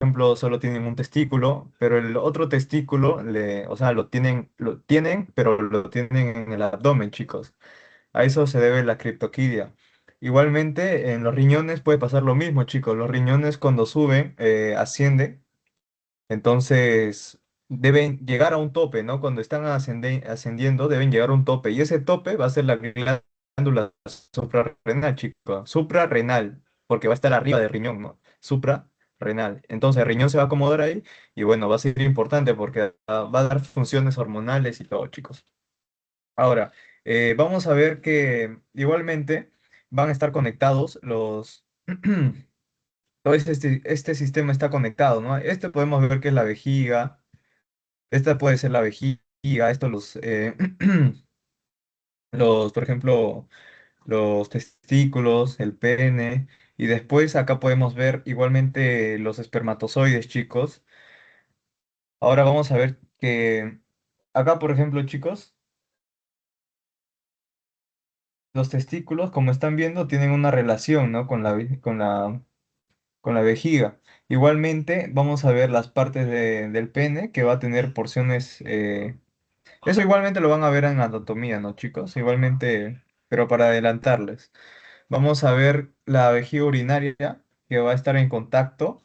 ejemplo, solo tienen un testículo, pero el otro testículo, o sea, pero lo tienen en el abdomen, chicos. A eso se debe la criptoquidia. Igualmente, en los riñones puede pasar lo mismo, chicos. Los riñones cuando suben, ascienden, entonces deben llegar a un tope, ¿no? Cuando están ascendiendo, deben llegar a un tope. Y ese tope va a ser la glándula suprarrenal, chicos. Suprarrenal, porque va a estar arriba del riñón, ¿no? Suprarrenal. Entonces el riñón se va a acomodar ahí y bueno, va a ser importante porque va a dar funciones hormonales y todo, chicos. Ahora, vamos a ver que igualmente van a estar conectados los... Todo este sistema está conectado, ¿no? Este podemos ver que es la vejiga, esta puede ser la vejiga, estos por ejemplo, los testículos, el pene, y después acá podemos ver igualmente los espermatozoides, chicos. Ahora vamos a ver que acá, por ejemplo, chicos, los testículos, como están viendo, tienen una relación, ¿no? Con la vejiga. Igualmente, vamos a ver las partes del pene que va a tener porciones. Eso igualmente lo van a ver en anatomía, ¿no, chicos? Igualmente, pero para adelantarles. Vamos a ver la vejiga urinaria que va a estar en contacto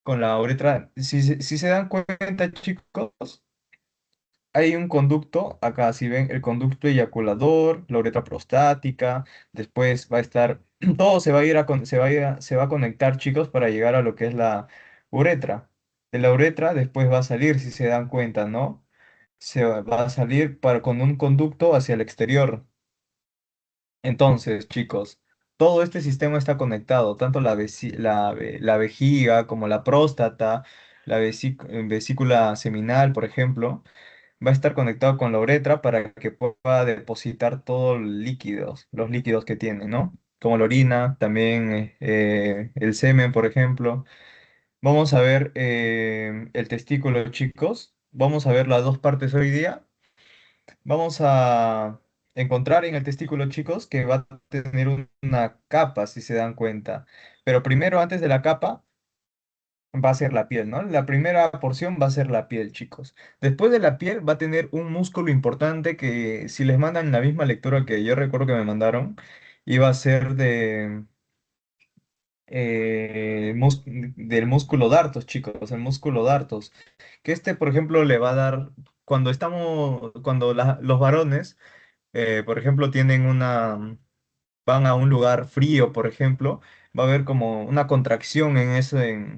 con la uretra. Si se dan cuenta, chicos, hay un conducto, acá si ven el conducto eyaculador, la uretra prostática, después va a estar, todo se va a ir se va a conectar, chicos, para llegar a lo que es la uretra. De la uretra después va a salir, si se dan cuenta, ¿no? Va a salir con un conducto hacia el exterior. Entonces, chicos, todo este sistema está conectado, tanto la vejiga como la próstata, vesícula seminal, por ejemplo va a estar conectado con la uretra para que pueda depositar todos los líquidos que tiene, ¿no? Como la orina, también el semen, por ejemplo. Vamos a ver el testículo, chicos. Vamos a ver las dos partes hoy día. Vamos a encontrar en el testículo, chicos, que va a tener una capa, si se dan cuenta. Pero primero, antes de la capa, va a ser la piel, ¿no? La primera porción va a ser la piel, chicos. Después de la piel va a tener un músculo importante que si les mandan la misma lectura que yo recuerdo que me mandaron, iba a ser del músculo dartos, chicos, el músculo dartos. Que este, por ejemplo, le va a dar, cuando los varones, por ejemplo, van a un lugar frío, por ejemplo, va a haber como una contracción en ese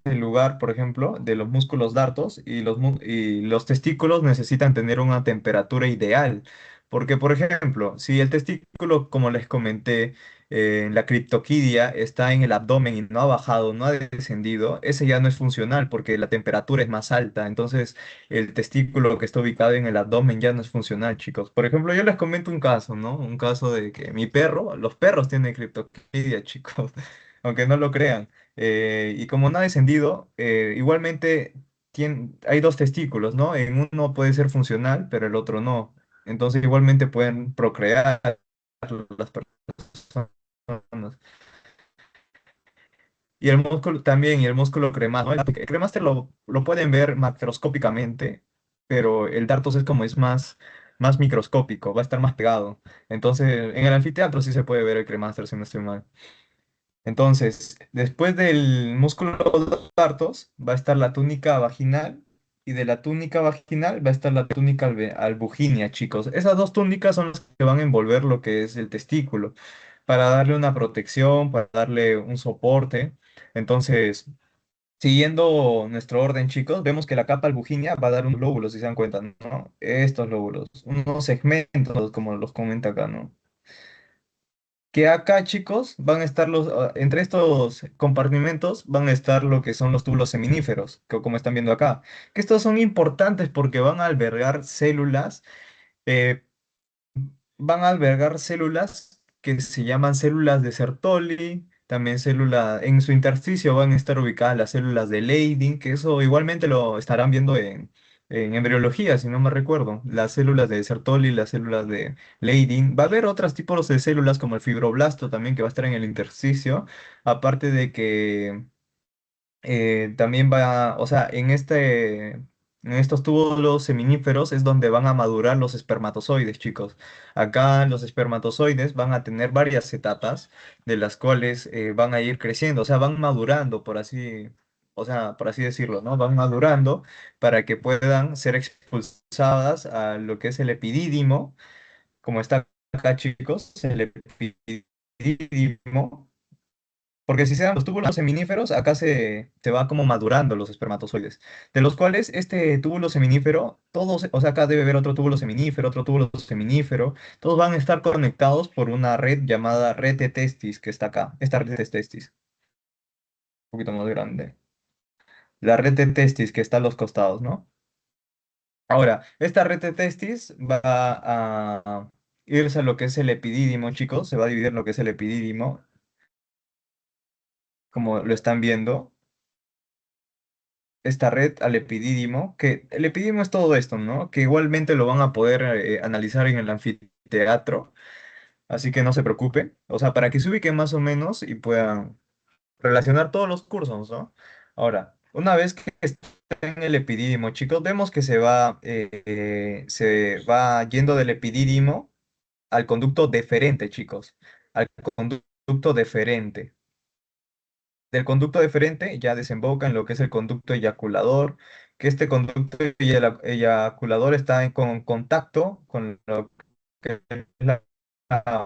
lugar, por ejemplo, de los músculos dartos y y los testículos necesitan tener una temperatura ideal. Porque, por ejemplo, si el testículo, como les comenté, en la criptoquidia está en el abdomen y no ha bajado, no ha descendido, ese ya no es funcional porque la temperatura es más alta. Entonces, el testículo que está ubicado en el abdomen ya no es funcional, chicos. Por ejemplo, yo les comento un caso, ¿no? Un caso de que los perros tienen criptoquidia, chicos, aunque no lo crean. Y como no ha descendido, igualmente hay dos testículos, ¿no? En uno puede ser funcional, pero el otro no. Entonces, igualmente pueden procrear las personas. Y el músculo también, y el músculo cremaster, ¿no? El cremaster lo pueden ver macroscópicamente, pero el dartos es como es más microscópico, va a estar más pegado. Entonces, en el anfiteatro sí se puede ver el cremaster, si no estoy mal. Entonces, después del músculo dartos, va a estar la túnica vaginal, y de la túnica vaginal va a estar la túnica albuginia, chicos. Esas dos túnicas son las que van a envolver lo que es el testículo, para darle una protección, para darle un soporte. Entonces, siguiendo nuestro orden, chicos, vemos que la capa albuginia va a dar unos lóbulos, si se dan cuenta, ¿no? Estos lóbulos, unos segmentos, como los comenta acá, ¿no? Que acá, chicos, van a estar entre estos compartimentos van a estar lo que son los túbulos seminíferos, que como están viendo acá, que estos son importantes porque eh, van a albergar células que se llaman células de Sertoli, también en su intersticio van a estar ubicadas las células de Leydig, que eso igualmente lo estarán viendo en embriología, si no me recuerdo, las células de Sertoli, las células de Leydig. Va a haber otros tipos de células como el fibroblasto también que va a estar en el intersticio, aparte de que también va, o sea, en estos túbulos seminíferos es donde van a madurar los espermatozoides, chicos. Acá los espermatozoides van a tener varias etapas de las cuales van a ir creciendo, o sea, van madurando, por así, o sea, por así decirlo, ¿no? Van madurando para que puedan ser expulsadas a lo que es el epidídimo, como está acá, chicos, el epidídimo. Porque si se dan los túbulos seminíferos, acá se va como madurando los espermatozoides, de los cuales este túbulo seminífero, todos, o sea, acá debe haber otro túbulo seminífero, otro túbulo seminífero, todos van a estar conectados por una red llamada red de testis, que está acá, esta red de testis, un poquito más grande. La red de testis que está a los costados, ¿no? Ahora, esta red de testis va a irse a lo que es el epidídimo, chicos, se va a dividir en lo que es el epidídimo, como lo están viendo. Esta red al epidídimo, que el epidídimo es todo esto, ¿no? Que igualmente lo van a poder analizar en el anfiteatro, así que no se preocupe, o sea, para que se ubiquen más o menos y puedan relacionar todos los cursos, ¿no? Ahora, una vez que está en el epidídimo, chicos, vemos que se va yendo del epidídimo al conducto deferente, chicos, al conducto deferente. Del conducto deferente ya desemboca en lo que es el conducto eyaculador, que este conducto eyaculador está con contacto con lo que es la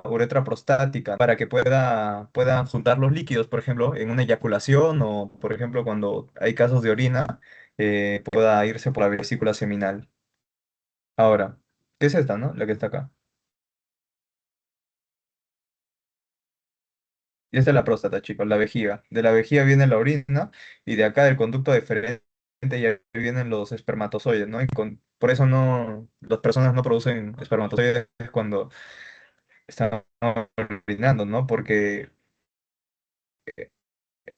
uretra prostática para que puedan juntar los líquidos, por ejemplo, en una eyaculación o, por ejemplo, cuando hay casos de orina, pueda irse por la vesícula seminal. Ahora, ¿qué es esta, no? La que está acá. Y esta es la próstata, chicos, la vejiga. De la vejiga viene la orina y de acá del conducto deferente ya vienen los espermatozoides, ¿no? Por eso las personas no producen espermatozoides cuando están orinando, ¿no? Porque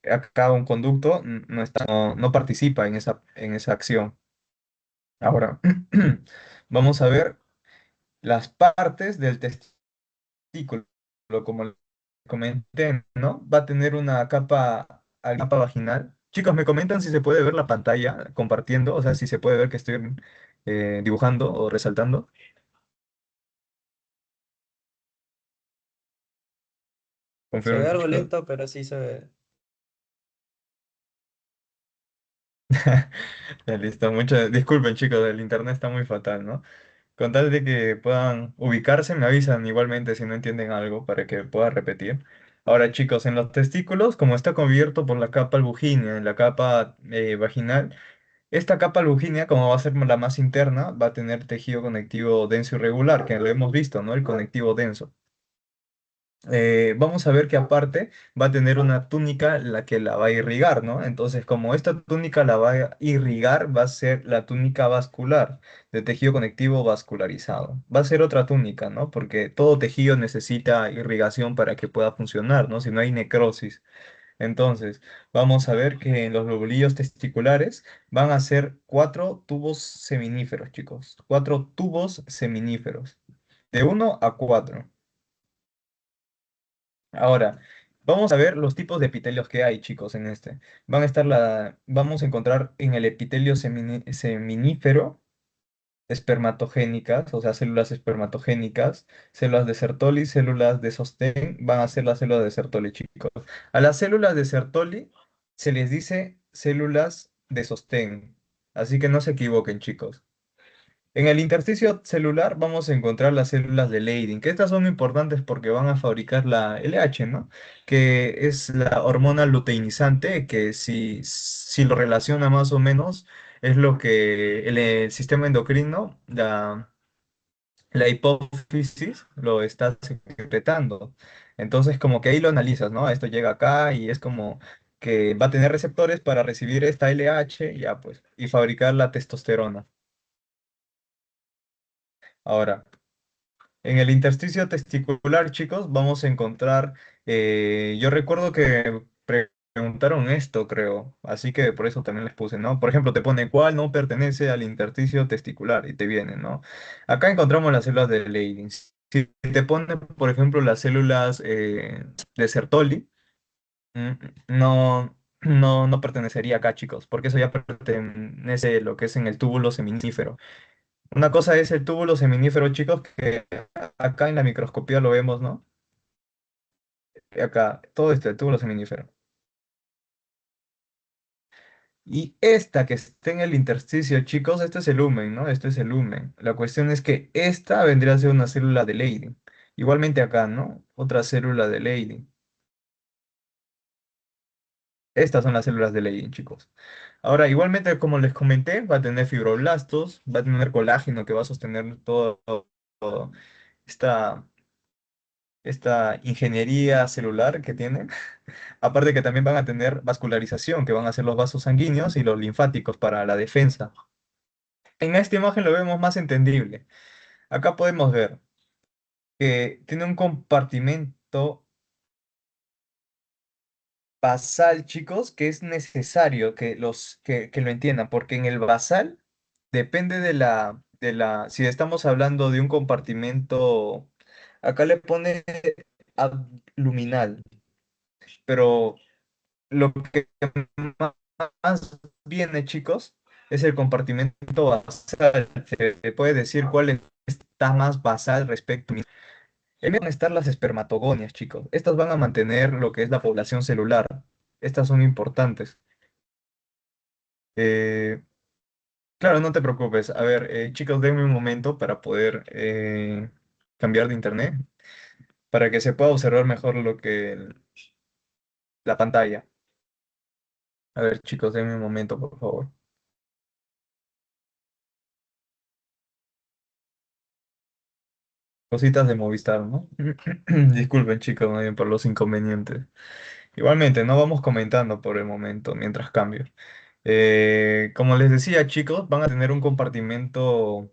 acá un conducto no participa en esa acción. Ahora, vamos a ver las partes del testículo, como les comenté, ¿no? Va a tener una capa vaginal. Chicos, me comentan si se puede ver la pantalla compartiendo, o sea, si se puede ver que estoy dibujando o resaltando. Se ve Confirmen, algo chicos. lento, pero sí se ve. Ya listo, disculpen, chicos, el internet está muy fatal, ¿no? Con tal de que puedan ubicarse, me avisan igualmente si no entienden algo para que pueda repetir. Ahora, chicos, en los testículos, como está cubierto por la capa albuginea, en la capa vaginal, esta capa albuginea, como va a ser la más interna, va a tener tejido conectivo denso irregular, que lo hemos visto, ¿no? El conectivo denso. Vamos a ver que aparte va a tener una túnica la que la va a irrigar, ¿no? Entonces, como esta túnica la va a irrigar, va a ser la túnica vascular, de tejido conectivo vascularizado. Va a ser otra túnica, ¿no? Porque todo tejido necesita irrigación para que pueda funcionar, ¿no? Si no hay necrosis. Entonces, vamos a ver que en los lobulillos testiculares van a ser cuatro tubos seminíferos, chicos. Cuatro tubos seminíferos. De uno a cuatro. Ahora, vamos a ver los tipos de epitelios que hay, chicos, en este. Vamos a encontrar en el epitelio seminífero espermatogénicas, o sea, células espermatogénicas, células de Sertoli, células de sostén, van a ser las células de Sertoli, chicos. A las células de Sertoli se les dice células de sostén, así que no se equivoquen, chicos. En el intersticio celular vamos a encontrar las células de Leydig, que estas son importantes porque van a fabricar la LH, ¿no? Que es la hormona luteinizante, que si lo relaciona más o menos, es lo que el sistema endocrino, la hipófisis, lo está secretando. Entonces, como que ahí lo analizas, ¿no? Esto llega acá y es como que va a tener receptores para recibir esta LH, ya pues, y fabricar la testosterona. Ahora. En el intersticio testicular, chicos, vamos a encontrar, yo recuerdo que preguntaron esto, creo, así que por eso también les puse, ¿no? Por ejemplo, te pone cuál no pertenece al intersticio testicular y te viene, ¿no? Acá encontramos las células de Leydig. Si te pone, por ejemplo, las células de Sertoli, no. no pertenecería acá, chicos, porque eso ya pertenece a lo que es en el túbulo seminífero. Una cosa es el túbulo seminífero, chicos, que acá en la microscopía lo vemos, ¿no? Acá, todo esto, el túbulo seminífero. Y esta que está en el intersticio, chicos, este es el lumen, ¿no? Este es el lumen. La cuestión es que esta vendría a ser una célula de Leydig. Igualmente acá, ¿no? Otra célula de Leydig. Estas son las células de Leydig, chicos. Ahora, igualmente, como les comenté, va a tener fibroblastos, va a tener colágeno que va a sostener todo esta, esta ingeniería celular que tiene. Aparte que también van a tener vascularización, que van a ser los vasos sanguíneos y los linfáticos para la defensa. En esta imagen lo vemos más entendible. Acá podemos ver que tiene un compartimento basal, chicos, que es necesario que lo entiendan, porque en el basal depende si estamos hablando de un compartimento, acá le pone abluminal, pero lo que más viene, chicos, es el compartimento basal. Se puede decir cuál está más basal respecto. En van a estar las espermatogonias, chicos. Estas van a mantener lo que es la población celular. Estas son importantes. Eh, claro, no te preocupes. A ver, chicos, denme un momento para poder cambiar de internet, para que se pueda observar mejor la pantalla. A ver, chicos, denme un momento, por favor. Cositas de Movistar, ¿no? Disculpen, chicos, más bien por los inconvenientes. Igualmente, no vamos comentando por el momento mientras cambio. Como les decía, chicos, van a tener un compartimento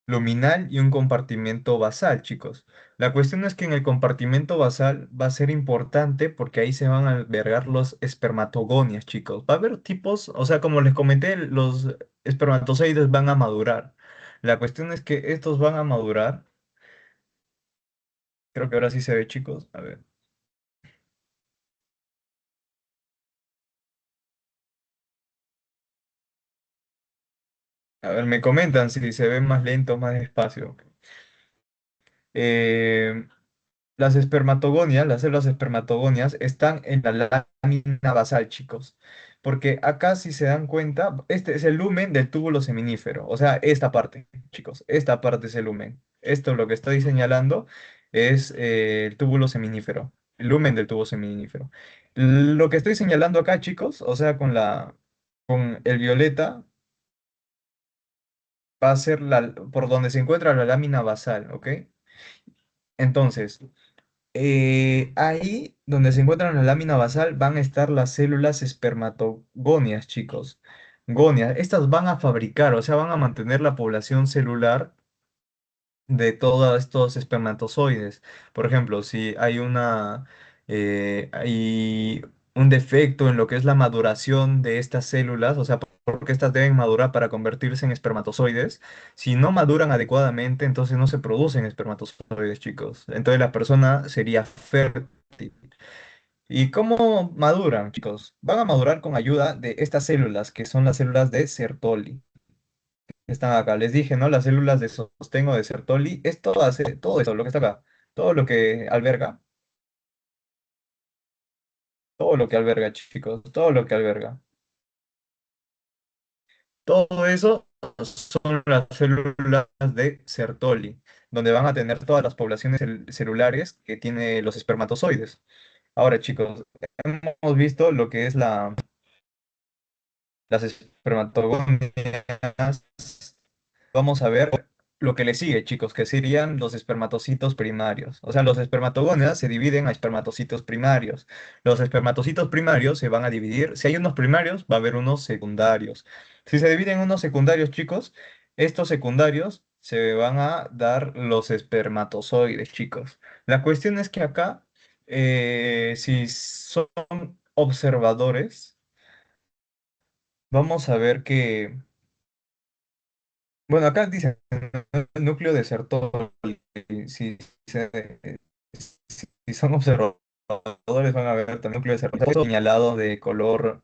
luminal y un compartimento basal, chicos. La cuestión es que en el compartimento basal va a ser importante porque ahí se van a albergar los espermatogonias, chicos. Va a haber tipos, o sea, como les comenté, los espermatozoides van a madurar. La cuestión es que estos van a madurar. Creo que ahora sí se ve, chicos. A ver. A ver, me comentan si se ve más lento o más despacio. Eh, Las espermatogonias, las células espermatogonias, están en la lámina basal, chicos. Porque acá, si se dan cuenta, este es el lumen del túbulo seminífero. O sea, esta parte, chicos, esta parte es el lumen. Esto, lo que estoy señalando, es el túbulo seminífero, el lumen del tubo seminífero. Lo que estoy señalando acá, chicos, o sea, con el violeta, va a ser por donde se encuentra la lámina basal, ¿ok? Entonces, ahí donde se encuentra la lámina basal van a estar las células espermatogonias, chicos. Gonias. Estas van a fabricar, o sea, van a mantener la población celular de todos estos espermatozoides. Por ejemplo, si hay un defecto en lo que es la maduración de estas células, o sea, porque estas deben madurar para convertirse en espermatozoides, si no maduran adecuadamente, entonces no se producen espermatozoides, chicos. Entonces la persona sería fértil. ¿Y cómo maduran, chicos? Van a madurar con ayuda de estas células, que son las células de Sertoli. Están acá, les dije, ¿no? Las células de sostengo de Sertoli es todo eso, lo que está acá, todo lo que alberga, todo lo que alberga, chicos, todo lo que alberga. Todo eso son las células de Sertoli, donde van a tener todas las poblaciones celulares que tiene los espermatozoides. Ahora, chicos, hemos visto lo que es las espermatogonias. Vamos a ver lo que le sigue, chicos, que serían los espermatocitos primarios. O sea, los espermatogonias se dividen a espermatocitos primarios. Los espermatocitos primarios se van a dividir. Si hay unos primarios, va a haber unos secundarios. Si se dividen unos secundarios, chicos, estos secundarios se van a dar los espermatozoides, chicos. La cuestión es que acá, si son observadores, vamos a ver que, bueno, acá dice el núcleo de Sertoli, si, se- si son observadores, observadores van a ver también núcleos señalados de color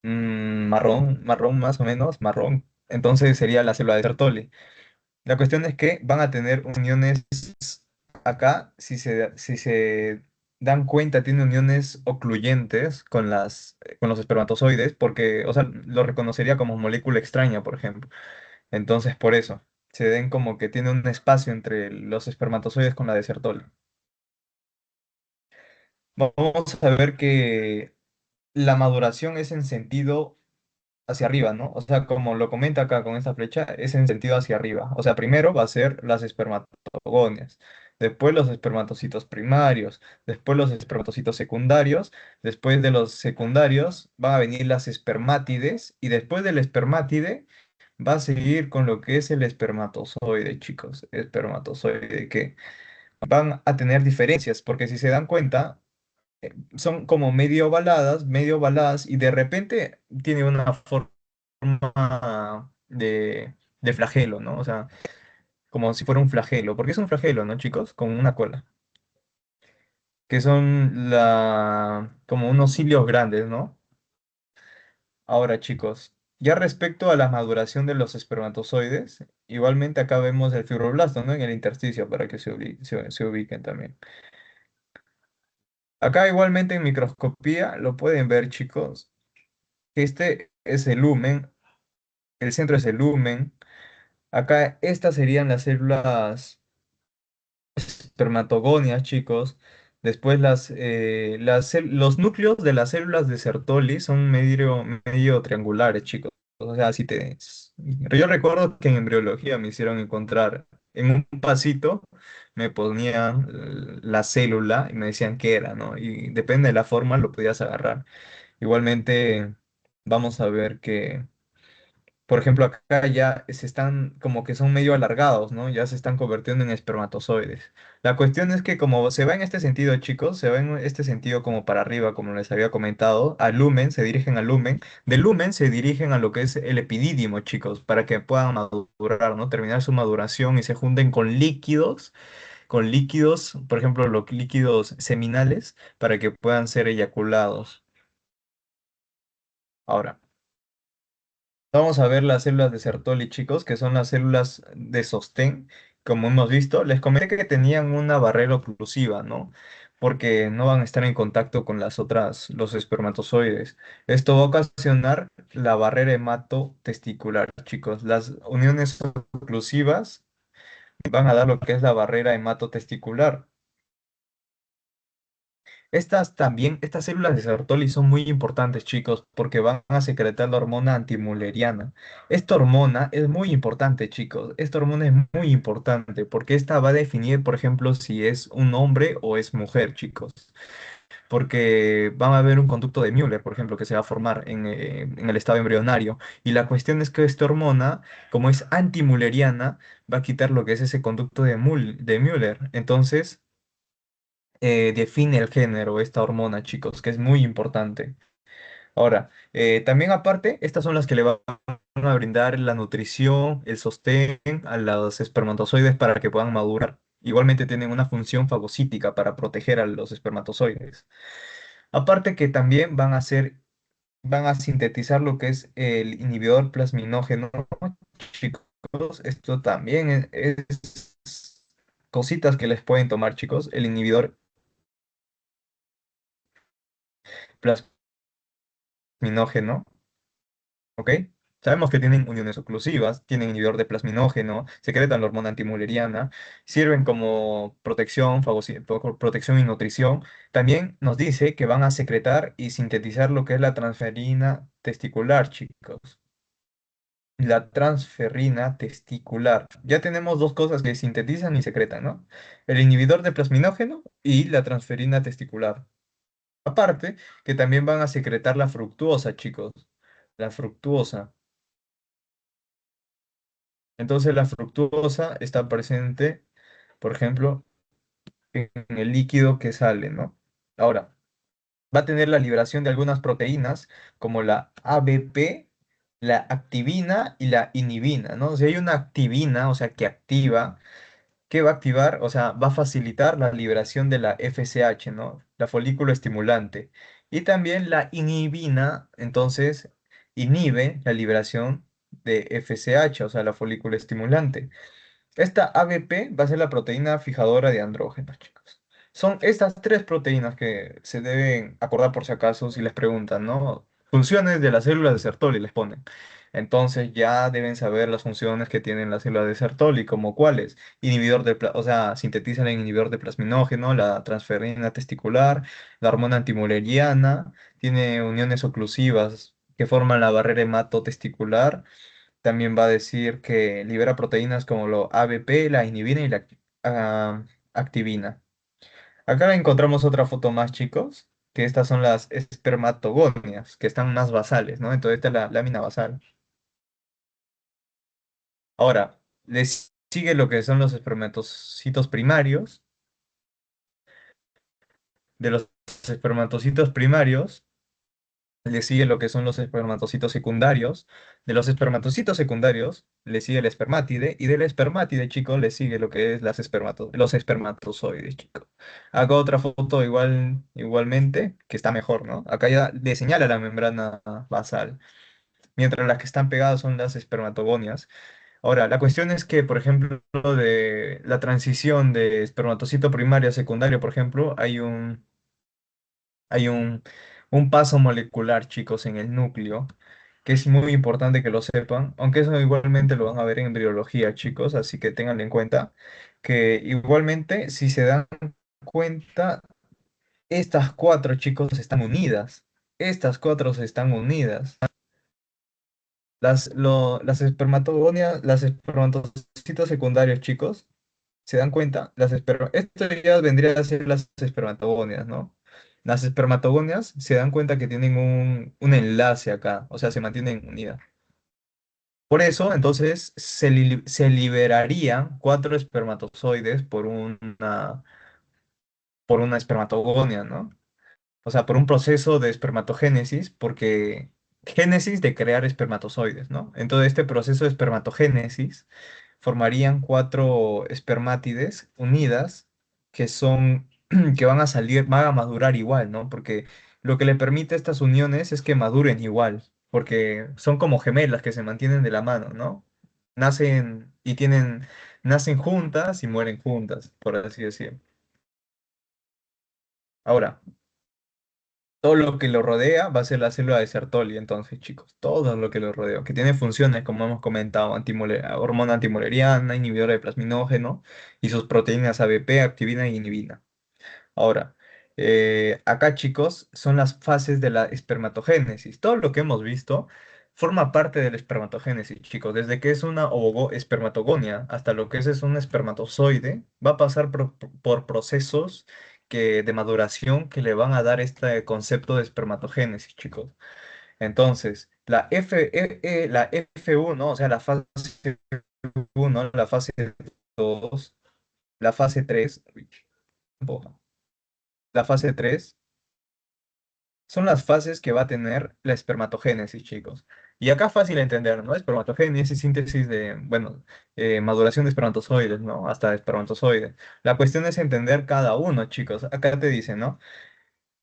marrón, marrón más o menos, marrón. Entonces sería la célula de Sertoli. La cuestión es que van a tener uniones acá, si se dan cuenta, tiene uniones ocluyentes con los espermatozoides, porque, o sea, lo reconocería como molécula extraña, por ejemplo. Entonces, por eso, se den como que tiene un espacio entre los espermatozoides con la de Sertoli. Vamos a ver que la maduración es en sentido hacia arriba, ¿no? O sea, como lo comenta acá con esta flecha, es en sentido hacia arriba. O sea, primero va a ser las espermatogonias, después los espermatocitos primarios, después los espermatocitos secundarios, después de los secundarios van a venir las espermátides y después del espermátide va a seguir con lo que es el espermatozoide, chicos. Espermatozoide que van a tener diferencias, porque si se dan cuenta, son como medio ovaladas y de repente tiene una forma de flagelo, ¿no? O sea, como si fuera un flagelo, porque es un flagelo, ¿no, chicos? Con una cola, que son como unos cilios grandes, ¿no? Ahora, chicos, ya respecto a la maduración de los espermatozoides, igualmente acá vemos el fibroblasto, ¿no? En el intersticio, para que se ubiquen también. Acá igualmente en microscopía lo pueden ver, chicos. Este es el lumen, el centro es el lumen. Acá estas serían las células espermatogonias, chicos. Después los núcleos de las células de Sertoli son medio triangulares, chicos. O sea, yo recuerdo que en embriología me hicieron encontrar en un pasito, me ponían la célula y me decían qué era, ¿no? Y depende de la forma lo podías agarrar. Igualmente, vamos a ver que por ejemplo, acá ya se están como que son medio alargados, ¿no? Ya se están convirtiendo en espermatozoides. La cuestión es que como se va en este sentido, chicos, se va en este sentido como para arriba, como les había comentado, al lumen, se dirigen al lumen, del lumen se dirigen a lo que es el epidídimo, chicos, para que puedan madurar, ¿no? Terminar su maduración y se junten con líquidos, por ejemplo, los líquidos seminales, para que puedan ser eyaculados. Ahora. Vamos a ver las células de Sertoli, chicos, que son las células de sostén. Como hemos visto, les comenté que tenían una barrera oclusiva, ¿no? Porque no van a estar en contacto con los espermatozoides. Esto va a ocasionar la barrera hematotesticular, chicos. Las uniones oclusivas van a dar lo que es la barrera hematotesticular. Estas células de Sertoli son muy importantes, chicos, porque van a secretar la hormona antimulleriana. Esta hormona es muy importante, chicos. Esta hormona es muy importante porque esta va a definir, por ejemplo, si es un hombre o es mujer, chicos. Porque va a haber un conducto de Müller, por ejemplo, que se va a formar en el estado embrionario. Y la cuestión es que esta hormona, como es antimulleriana, va a quitar lo que es ese conducto de Müller. Entonces define el género, esta hormona, chicos, que es muy importante. Ahora, también aparte, estas son las que le van a brindar la nutrición, el sostén a los espermatozoides para que puedan madurar. Igualmente tienen una función fagocítica para proteger a los espermatozoides. Aparte que también van a sintetizar lo que es el inhibidor plasminógeno, chicos. Esto también es cositas que les pueden tomar, chicos. El inhibidor plasminógeno, ¿ok? Sabemos que tienen uniones oclusivas, tienen inhibidor de plasminógeno, secretan la hormona antimulleriana, sirven como protección, protección y nutrición. También nos dice que van a secretar y sintetizar lo que es la transferrina testicular, chicos. La transferrina testicular. Ya tenemos dos cosas que sintetizan y secretan, ¿no? El inhibidor de plasminógeno y la transferina testicular. Aparte, que también van a secretar la fructuosa, chicos. La fructuosa. Entonces la fructuosa está presente, por ejemplo, en el líquido que sale, ¿no? Ahora, va a tener la liberación de algunas proteínas como la ABP, la activina y la inhibina, ¿no? Si hay una activina, o sea, que activa, que va a activar, o sea, va a facilitar la liberación de la FSH, ¿no? La folículo estimulante. Y también la inhibina, entonces, inhibe la liberación de FSH, o sea, la folículo estimulante. Esta ABP va a ser la proteína fijadora de andrógenos, chicos. Son estas tres proteínas que se deben acordar por si acaso si les preguntan, ¿no? Funciones de las células de Sertoli les ponen. Entonces ya deben saber las funciones que tienen las células de Sertoli, como cuáles. Inhibidor o sea, sintetizan el inhibidor de plasminógeno, la transferrina testicular, la hormona antimuleriana, tiene uniones oclusivas que forman la barrera hematotesticular. También va a decir que libera proteínas como lo ABP, la inhibina y la activina. Acá encontramos otra foto más, chicos, que estas son las espermatogonias, que están más basales, ¿no? Entonces esta es la lámina basal. Ahora, les sigue lo que son los espermatocitos primarios. De los espermatocitos primarios le sigue lo que son los espermatocitos secundarios. De los espermatocitos secundarios le sigue el espermátide. Y del espermátide, chicos, le sigue lo que es los espermatozoides, chicos. Acá otra foto igualmente, que está mejor, ¿no? Acá ya le señala la membrana basal. Mientras las que están pegadas son las espermatogonias. Ahora, la cuestión es que, por ejemplo, de la transición de espermatocito primario a secundario, por ejemplo, hay un paso molecular, chicos, en el núcleo, que es muy importante que lo sepan, aunque eso igualmente lo van a ver en embriología, chicos, así que ténganlo en cuenta, que igualmente, si se dan cuenta, estas cuatro, chicos, están unidas. Estas cuatro están unidas. Las espermatogonias, las espermatocitos secundarios, chicos, ¿se dan cuenta? Esto ya vendría a ser las espermatogonias, ¿no? Las espermatogonias se dan cuenta que tienen un enlace acá, o sea, se mantienen unidas. Por eso, entonces, se liberarían cuatro espermatozoides por una espermatogonia, ¿no? O sea, por un proceso de espermatogénesis, porque génesis de crear espermatozoides, ¿no? Entonces, este proceso de espermatogénesis formarían cuatro espermátides unidas que son, que van a salir, van a madurar igual, ¿no? Porque lo que le permite a estas uniones es que maduren igual, porque son como gemelas que se mantienen de la mano, ¿no? Nacen juntas y mueren juntas, por así decirlo. Ahora, todo lo que lo rodea va a ser la célula de Sertoli, entonces, chicos, todo lo que lo rodea, que tiene funciones, como hemos comentado, hormona antimoleriana, inhibidora de plasminógeno y sus proteínas ABP, activina y inhibina. Ahora, acá, chicos, son las fases de la espermatogénesis. Todo lo que hemos visto forma parte de la espermatogénesis, chicos. Desde que es una espermatogonia hasta lo que es un espermatozoide, va a pasar por procesos de maduración que le van a dar este concepto de espermatogénesis, chicos. Entonces, la F1, o sea, la fase 1, la fase 2, la fase 3, la fase 3 son las fases que va a tener la espermatogénesis, chicos. Y acá fácil de entender, ¿no? Espermatogénesis, síntesis bueno, maduración de espermatozoides, ¿no? Hasta espermatozoides. La cuestión es entender cada uno, chicos. Acá te dicen, ¿no?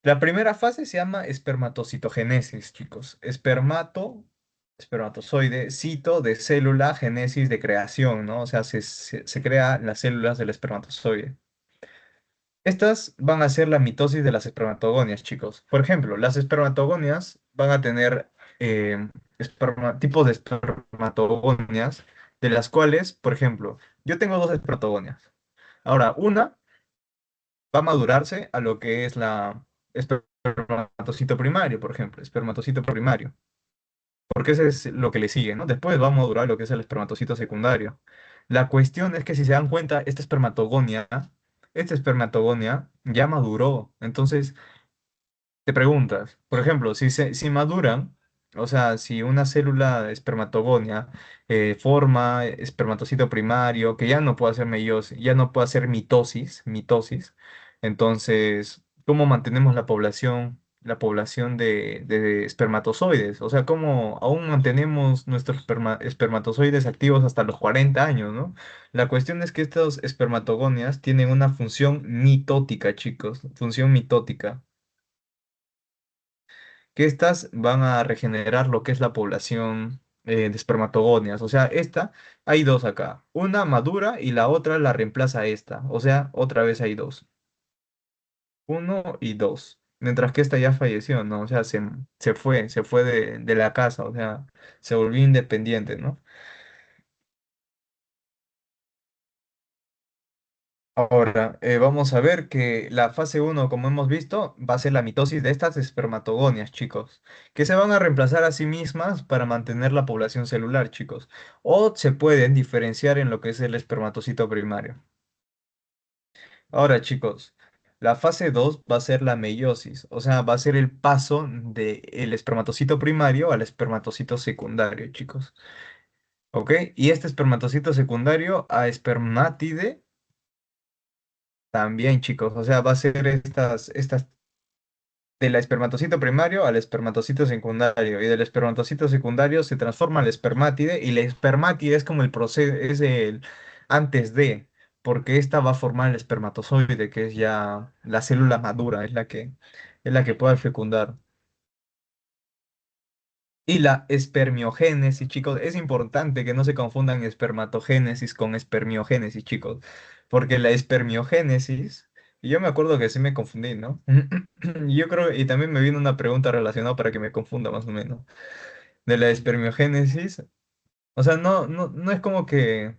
La primera fase se llama espermatocitogénesis, chicos. Espermatozoide, cito de célula, génesis de creación, ¿no? O sea, se crea las células del espermatozoide. Estas van a ser la mitosis de las espermatogonias, chicos. Por ejemplo, las espermatogonias van a tener tipos de espermatogonias, de las cuales, por ejemplo, yo tengo dos espermatogonias. Ahora, una va a madurarse a lo que es la espermatocito primario, por ejemplo, espermatocito primario, porque ese es lo que le sigue, ¿no? Después va a madurar lo que es el espermatocito secundario. La cuestión es que si se dan cuenta, esta espermatogonia ya maduró. Entonces, te preguntas, por ejemplo, si maduran, o sea, si una célula de espermatogonia forma espermatocito primario, que ya no puede hacer meiosis, ya no puede hacer mitosis, entonces, ¿cómo mantenemos la población? la población de espermatozoides. O sea, cómo aún mantenemos nuestros espermatozoides activos hasta los 40 años, ¿no? La cuestión es que estos espermatogonias tienen una función mitótica, chicos, función mitótica, que estas van a regenerar lo que es la población de espermatogonias. O sea, esta, hay dos acá, una madura y la otra la reemplaza a esta. O sea, otra vez hay dos. Uno y dos. Mientras que esta ya falleció, ¿no? O sea, se fue de la casa, o sea, se volvió independiente, ¿no? Ahora, vamos a ver que la fase uno, como hemos visto, va a ser la mitosis de estas espermatogonias, chicos, que se van a reemplazar a sí mismas para mantener la población celular, chicos. O se pueden diferenciar en lo que es el espermatocito primario. Ahora, chicos, la fase 2 va a ser la meiosis, o sea, va a ser el paso del espermatocito primario al espermatocito secundario, chicos. ¿Ok? Y este espermatocito secundario a espermátide también, chicos. O sea, va a ser estas del espermatocito primario al espermatocito secundario. Y del espermatocito secundario se transforma al espermátide. Y la espermátide es como el proceso, es el antes de, porque esta va a formar el espermatozoide, que es ya la célula madura, es la que puede fecundar. Y la espermiogénesis, chicos, es importante que no se confundan espermatogénesis con espermiogénesis, chicos, porque la espermiogénesis, y yo me acuerdo que sí me confundí, ¿no? Yo creo, y también me vino una pregunta relacionada para que me confunda más o menos, de la espermiogénesis, o sea, no es como que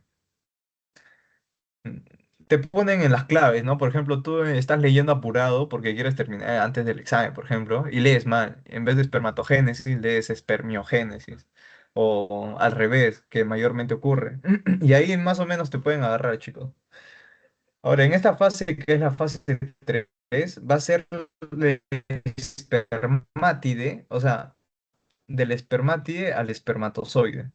te ponen en las claves, ¿no? Por ejemplo, tú estás leyendo apurado porque quieres terminar antes del examen, por ejemplo, y lees mal. En vez de espermatogénesis, lees espermiogénesis. O al revés, que mayormente ocurre. Y ahí más o menos te pueden agarrar, chicos. Ahora, en esta fase, que es la fase 3, va a ser de espermátide, o sea, del espermátide al espermatozoide.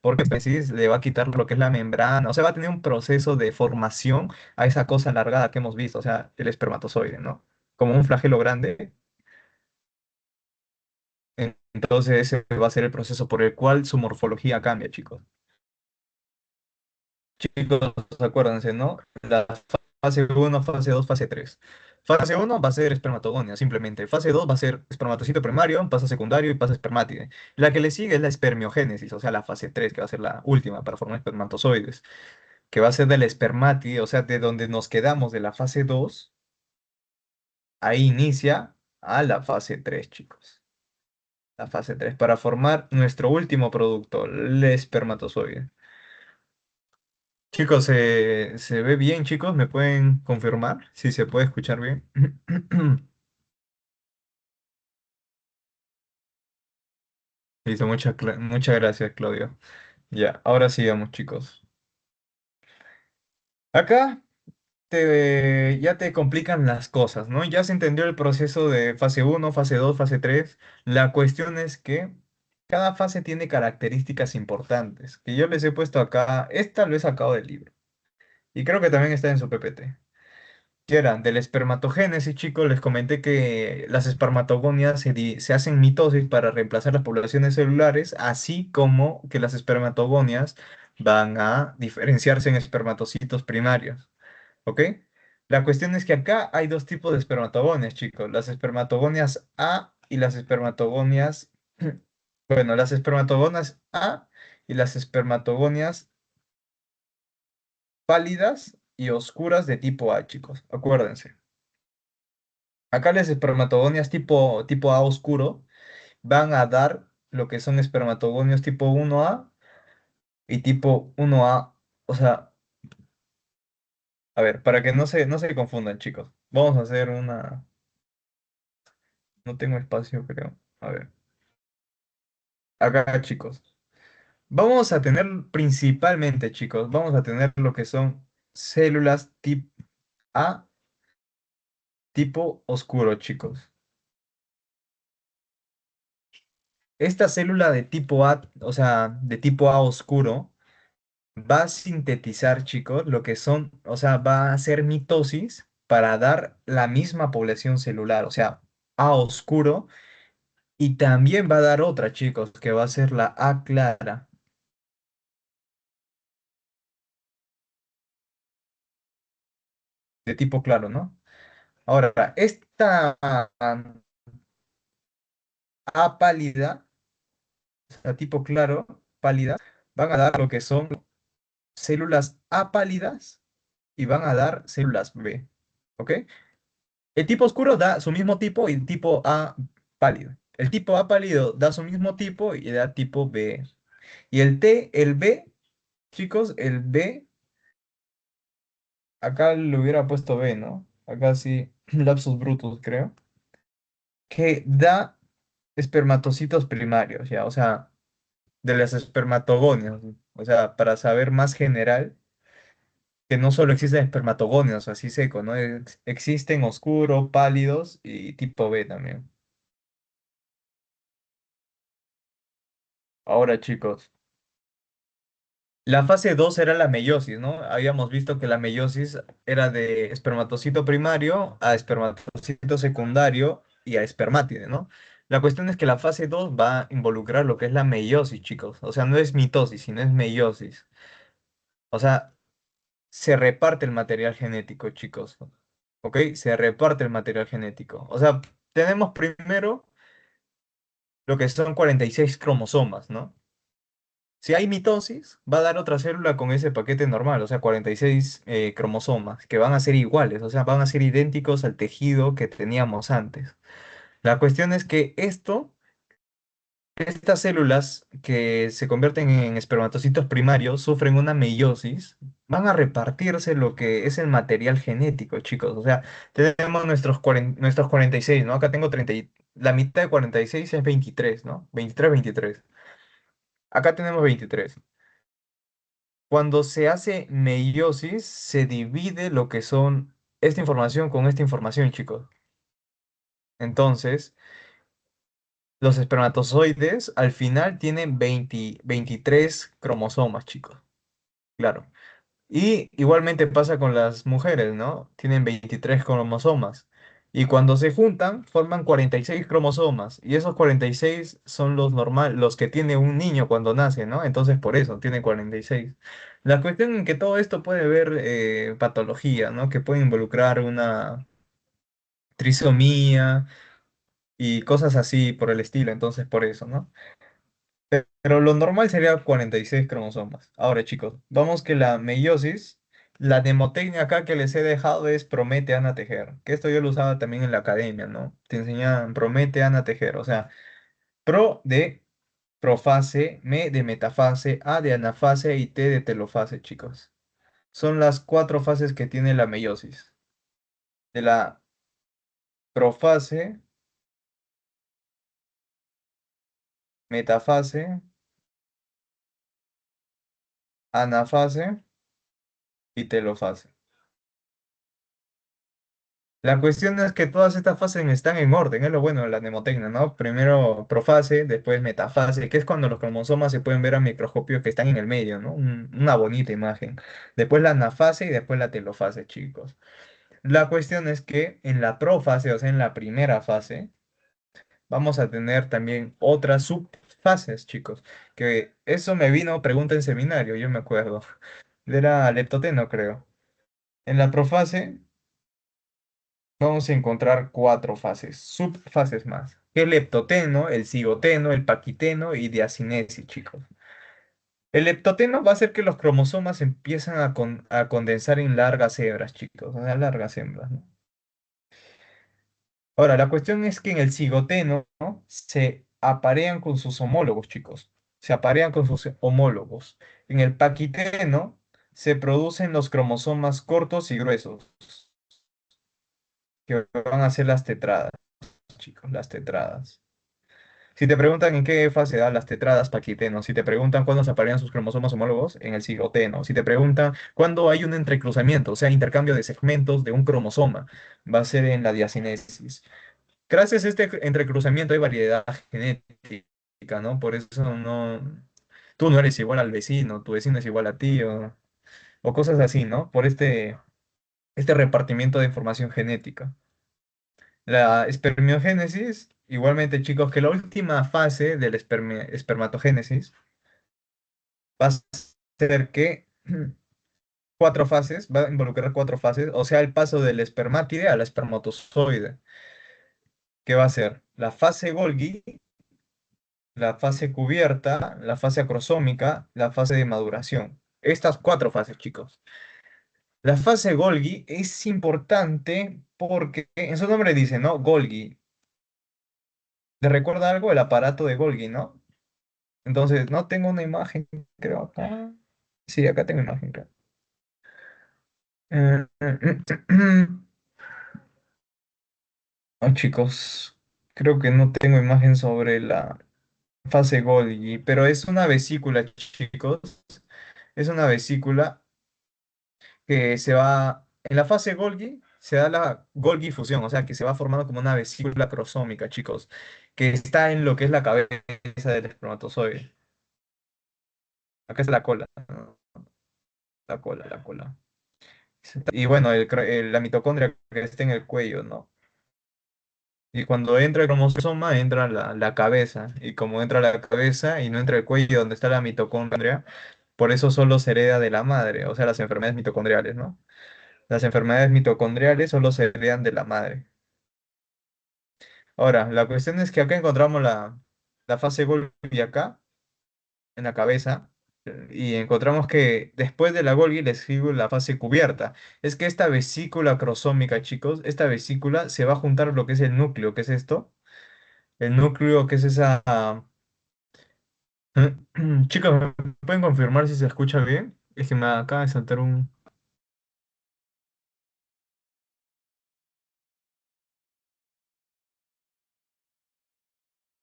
Porque pues, le va a quitar lo que es la membrana, o sea, va a tener un proceso de formación a esa cosa alargada que hemos visto, o sea, el espermatozoide, ¿no? Como un flagelo grande. Entonces ese va a ser el proceso por el cual su morfología cambia, chicos. Chicos, acuérdense, ¿no? La fase uno, fase 2, fase 3. Fase uno va a ser espermatogonia, simplemente. Fase 2 va a ser espermatocito primario, pasa secundario y pasa espermátide. La que le sigue es la espermiogénesis, o sea, la fase 3 que va a ser la última para formar espermatozoides, que va a ser del espermátide, o sea, de donde nos quedamos de la fase 2, ahí inicia a la fase 3, chicos. La fase 3 para formar nuestro último producto, el espermatozoide. Chicos, ¿se ve bien, chicos? ¿Me pueden confirmar si se puede escuchar bien? Listo, muchas gracias, Claudio. Ya, ahora sigamos, chicos. Acá ya te complican las cosas, ¿no? Ya se entendió el proceso de fase uno, fase 2, fase 3. La cuestión es que cada fase tiene características importantes, que yo les he puesto acá. Esta lo he sacado del libro. Y creo que también está en su PPT. Que eran del espermatogénesis, chicos, les comenté que las espermatogonias se hacen mitosis para reemplazar las poblaciones celulares, así como que las espermatogonias van a diferenciarse en espermatocitos primarios. ¿Ok? La cuestión es que acá hay dos tipos de espermatogonias, chicos. Las espermatogonias A y las espermatogonias... Bueno, las espermatogonias A y las espermatogonias pálidas y oscuras de tipo A, chicos. Acuérdense. Acá las espermatogonias tipo A oscuro van a dar lo que son espermatogonios tipo 1A y tipo 1A. O sea, a ver, para que no se confundan, chicos. Vamos a hacer una... No tengo espacio, creo. A ver, acá, chicos. Vamos a tener principalmente, chicos, vamos a tener lo que son células tipo A, tipo oscuro, chicos. Esta célula de tipo A, o sea, de tipo A oscuro, va a sintetizar, chicos, lo que son, o sea, va a hacer mitosis para dar la misma población celular. O sea, A oscuro y también va a dar otra, chicos, que va a ser la A clara, de tipo claro, ¿no? Ahora, esta A pálida, a tipo claro, pálida, van a dar lo que son células A pálidas y van a dar células B, ¿ok? El tipo oscuro da su mismo tipo y el tipo A pálido. El tipo A pálido da su mismo tipo y da tipo B. Y el B, chicos, el B, acá le hubiera puesto B, ¿no? Acá sí, lapsus brutus, creo. Que da espermatocitos primarios, ¿ya? O sea, de las espermatogonios. O sea, para saber más general, que no solo existen espermatogonios, así seco, ¿no? Existen oscuro, pálidos y tipo B también. Ahora, chicos. La fase 2 era la meiosis, ¿no? Habíamos visto que la meiosis era de espermatocito primario a espermatocito secundario y a espermátide, ¿no? La cuestión es que la fase 2 va a involucrar lo que es la meiosis, chicos. O sea, no es mitosis, sino es meiosis. O sea, se reparte el material genético, chicos. ¿Ok? Se reparte el material genético. O sea, tenemos primero lo que son 46 cromosomas, ¿no? Si hay mitosis, va a dar otra célula con ese paquete normal, o sea, 46 cromosomas, que van a ser iguales, o sea, van a ser idénticos al tejido que teníamos antes. La cuestión es que estas células que se convierten en espermatocitos primarios sufren una meiosis, van a repartirse lo que es el material genético, chicos. O sea, tenemos nuestros 46, ¿no? Acá tengo 30, la mitad de 46 es 23, ¿no? 23, 23. Acá tenemos 23. Cuando se hace meiosis, se divide lo que son esta información con esta información, chicos. Entonces, los espermatozoides al final tienen 23 cromosomas, chicos. Claro. Y igualmente pasa con las mujeres, ¿no? Tienen 23 cromosomas. Y cuando se juntan, forman 46 cromosomas. Y esos 46 son los que tiene un niño cuando nace, ¿no? Entonces por eso tiene 46. La cuestión en que todo esto puede haber patología, ¿no? Que puede involucrar una trisomía y cosas así por el estilo. Entonces por eso, ¿no? Pero lo normal sería 46 cromosomas. Ahora, chicos, vamos que la meiosis, la mnemotecnia acá que les he dejado es promete, Ana, tejer. Que esto yo lo usaba también en la academia, ¿no? Te enseñaban promete, Ana, tejer. O sea, pro de profase, me de metafase, a de anafase y t de telofase, chicos. Son las cuatro fases que tiene la meiosis. De la profase, metafase, anafase y telofase. La cuestión es que todas estas fases están en orden, es lo bueno de la mnemotecnia, ¿no? Primero profase, después metafase, que es cuando los cromosomas se pueden ver a microscopio que están en el medio, ¿no? Una bonita imagen. Después la anafase y después la telofase, chicos. La cuestión es que en la profase, o sea, en la primera fase, vamos a tener también otras subfases, chicos. Que eso me vino pregunta en seminario, yo me acuerdo. Era leptoteno, creo. En la profase vamos a encontrar cuatro fases, subfases más. El leptoteno, el cigoteno, el paquiteno y diacinesis, chicos. El leptoteno va a hacer que los cromosomas empiezan a condensar en largas hebras, chicos, o sea, largas hembras, ¿no? Ahora, la cuestión es que en el cigoteno, ¿no? Se aparean con sus homólogos, chicos. Se aparean con sus homólogos. En el paquiteno se producen los cromosomas cortos y gruesos, que van a ser las tetradas, chicos, las tetradas. Si te preguntan en qué fase dan las tetradas, paquiteno. Si te preguntan cuándo se aparean sus cromosomas homólogos, en el cigoteno. Si te preguntan cuándo hay un entrecruzamiento, o sea, intercambio de segmentos de un cromosoma, va a ser en la diacinesis. Gracias a este entrecruzamiento hay variedad genética, ¿no? Por eso tú no eres igual al vecino, tu vecino es igual a ti, o cosas así, ¿no? Por este repartimiento de información genética. La espermiogénesis, igualmente chicos, que la última fase del espermatogénesis va a ser que cuatro fases, va a involucrar cuatro fases, o sea, el paso del espermátide al espermatozoide, que va a ser la fase Golgi, la fase cubierta, la fase acrosómica, la fase de maduración. Estas cuatro fases, chicos. La fase Golgi es importante porque en su nombre dice, ¿no? Golgi. ¿Te recuerda algo el aparato de Golgi, no? Entonces, no tengo una imagen, creo acá. Sí, acá tengo imagen, creo. Eh, Ah, chicos, creo que no tengo imagen sobre la fase Golgi, pero es una vesícula, chicos. Es una vesícula que se va, en la fase Golgi, se da la Golgi fusión, o sea, que se va formando como una vesícula crosómica, chicos, que está en lo que es la cabeza del espermatozoide. Acá está la cola, ¿no? La cola, la cola. Y bueno, la mitocondria que está en el cuello, ¿no? Y cuando entra el cromosoma, entra la cabeza. Y como entra la cabeza y no entra el cuello donde está la mitocondria, por eso solo se hereda de la madre, o sea, las enfermedades mitocondriales, ¿no? Las enfermedades mitocondriales solo se heredan de la madre. Ahora, la cuestión es que acá encontramos la fase Golgi acá, en la cabeza, y encontramos que después de la Golgi le sigue la fase cubierta. Es que esta vesícula crosómica, chicos, esta vesícula se va a juntar lo que es el núcleo, ¿qué es esto? El núcleo, que es esa... Chicos, ¿me pueden confirmar si se escucha bien? Es que me acaba de saltar un...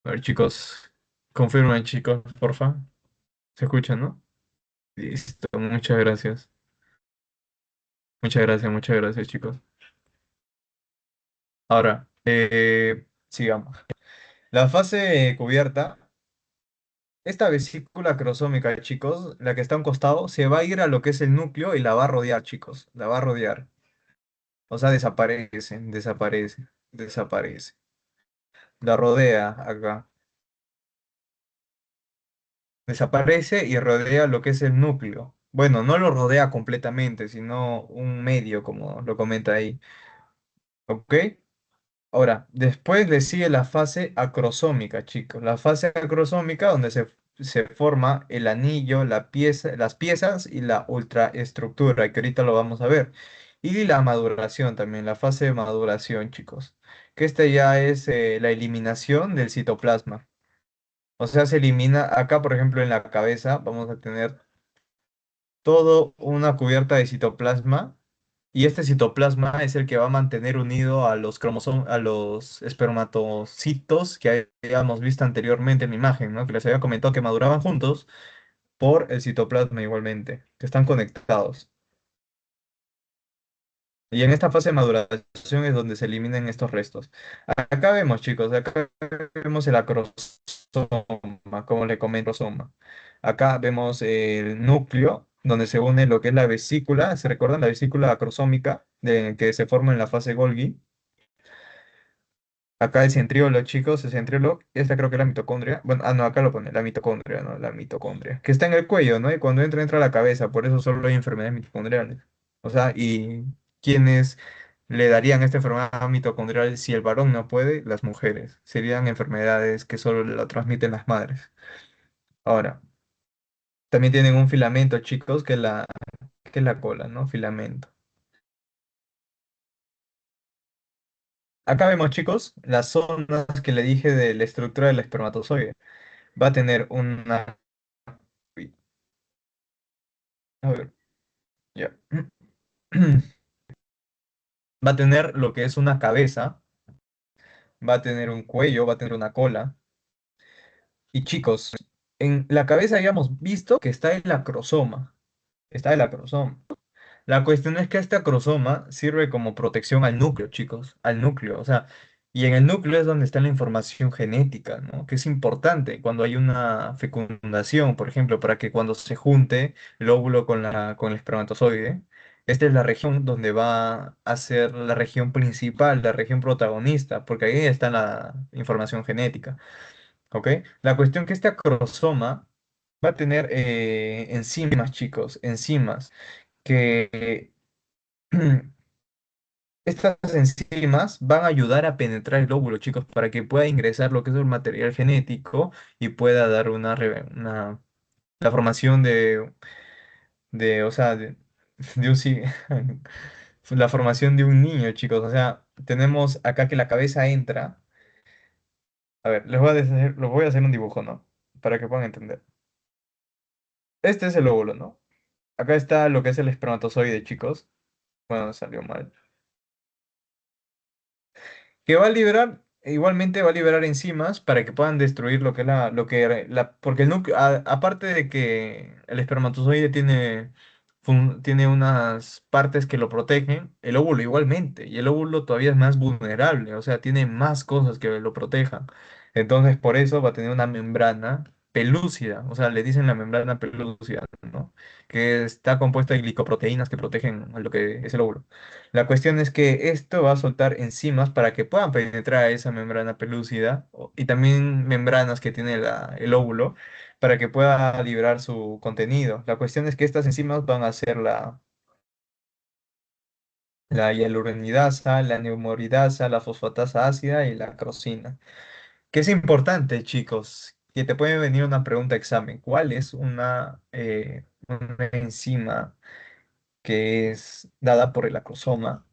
A ver, chicos, confirmen, chicos, porfa. ¿Se escuchan, no? Listo, muchas gracias. Muchas gracias, chicos. Ahora, sigamos. La fase cubierta, esta vesícula crosómica, chicos, la que está a un costado, se va a ir a lo que es el núcleo y la va a rodear, chicos. La va a rodear. O sea, desaparece. La rodea acá. Desaparece y rodea lo que es el núcleo. Bueno, no lo rodea completamente, sino un medio, como lo comenta ahí. ¿Ok? Ahora, después le sigue la fase acrosómica, chicos. La fase acrosómica donde se forma el anillo, la pieza, las piezas y la ultraestructura, que ahorita lo vamos a ver. Y la maduración también, la fase de maduración, chicos. Que esta ya es la eliminación del citoplasma. O sea, se elimina, acá por ejemplo en la cabeza vamos a tener todo una cubierta de citoplasma y este citoplasma es el que va a mantener unido a los cromosomas, a los espermatocitos que habíamos visto anteriormente en la imagen, ¿no? Que les había comentado que maduraban juntos por el citoplasma igualmente, que están conectados. Y en esta fase de maduración es donde se eliminan estos restos. Acá vemos, chicos, acá vemos el acrosoma, como le comento, acrosoma. Acá vemos el núcleo, donde se une lo que es la vesícula. ¿Se recuerdan la vesícula acrosómica que se forma en la fase Golgi? Acá el centriolo, chicos, el centriolo, esta creo que es la mitocondria. Bueno, no, acá lo pone, la mitocondria, ¿no? La mitocondria. Que está en el cuello, ¿no? Y cuando entra a la cabeza, por eso solo hay enfermedades mitocondriales. O sea, ¿y quiénes le darían esta enfermedad mitocondrial si el varón no puede? Las mujeres. Serían enfermedades que solo la transmiten las madres. Ahora, también tienen un filamento, chicos, que es la cola, ¿no? Filamento. Acá vemos, chicos, las zonas que le dije de la estructura del espermatozoide. Va a tener una... Uy, a ver, ya. Va a tener lo que es una cabeza, va a tener un cuello, va a tener una cola. Y chicos, en la cabeza habíamos visto que está el acrosoma. Está el acrosoma. La cuestión es que este acrosoma sirve como protección al núcleo, chicos, al núcleo, o sea, y en el núcleo es donde está la información genética, ¿no? Que es importante cuando hay una fecundación, por ejemplo, para que cuando se junte el óvulo con el espermatozoide, Esta es la región donde va a ser la región principal, la región protagonista, porque ahí está la información genética, ¿ok? La cuestión que este acrosoma va a tener enzimas, chicos, enzimas, que estas enzimas van a ayudar a penetrar el óvulo, chicos, para que pueda ingresar lo que es el material genético y pueda dar la formación o sea, de un, la formación de un niño, chicos. O sea, tenemos acá que la cabeza entra. A ver, les voy a hacer un dibujo, ¿no? Para que puedan entender. Este es el óvulo, ¿no? Acá está lo que es el espermatozoide, chicos. Bueno, salió mal. Que va a liberar, igualmente va a liberar enzimas para que puedan destruir lo que es porque el núcleo, aparte de que el espermatozoide tiene unas partes que lo protegen, el óvulo igualmente, y el óvulo todavía es más vulnerable, o sea, tiene más cosas que lo protejan. Entonces, por eso va a tener una membrana pelúcida, o sea, le dicen la membrana pelúcida, ¿no? Que está compuesta de glicoproteínas que protegen a lo que es el óvulo. La cuestión es que esto va a soltar enzimas para que puedan penetrar a esa membrana pelúcida y también membranas que tiene el óvulo para que pueda liberar su contenido. La cuestión es que estas enzimas van a ser la hialuronidasa, la neumoridasa, la fosfatasa ácida y la crosina. Que es importante, chicos, que te puede venir una pregunta de examen. ¿Cuál es una enzima que es dada por el acrosoma?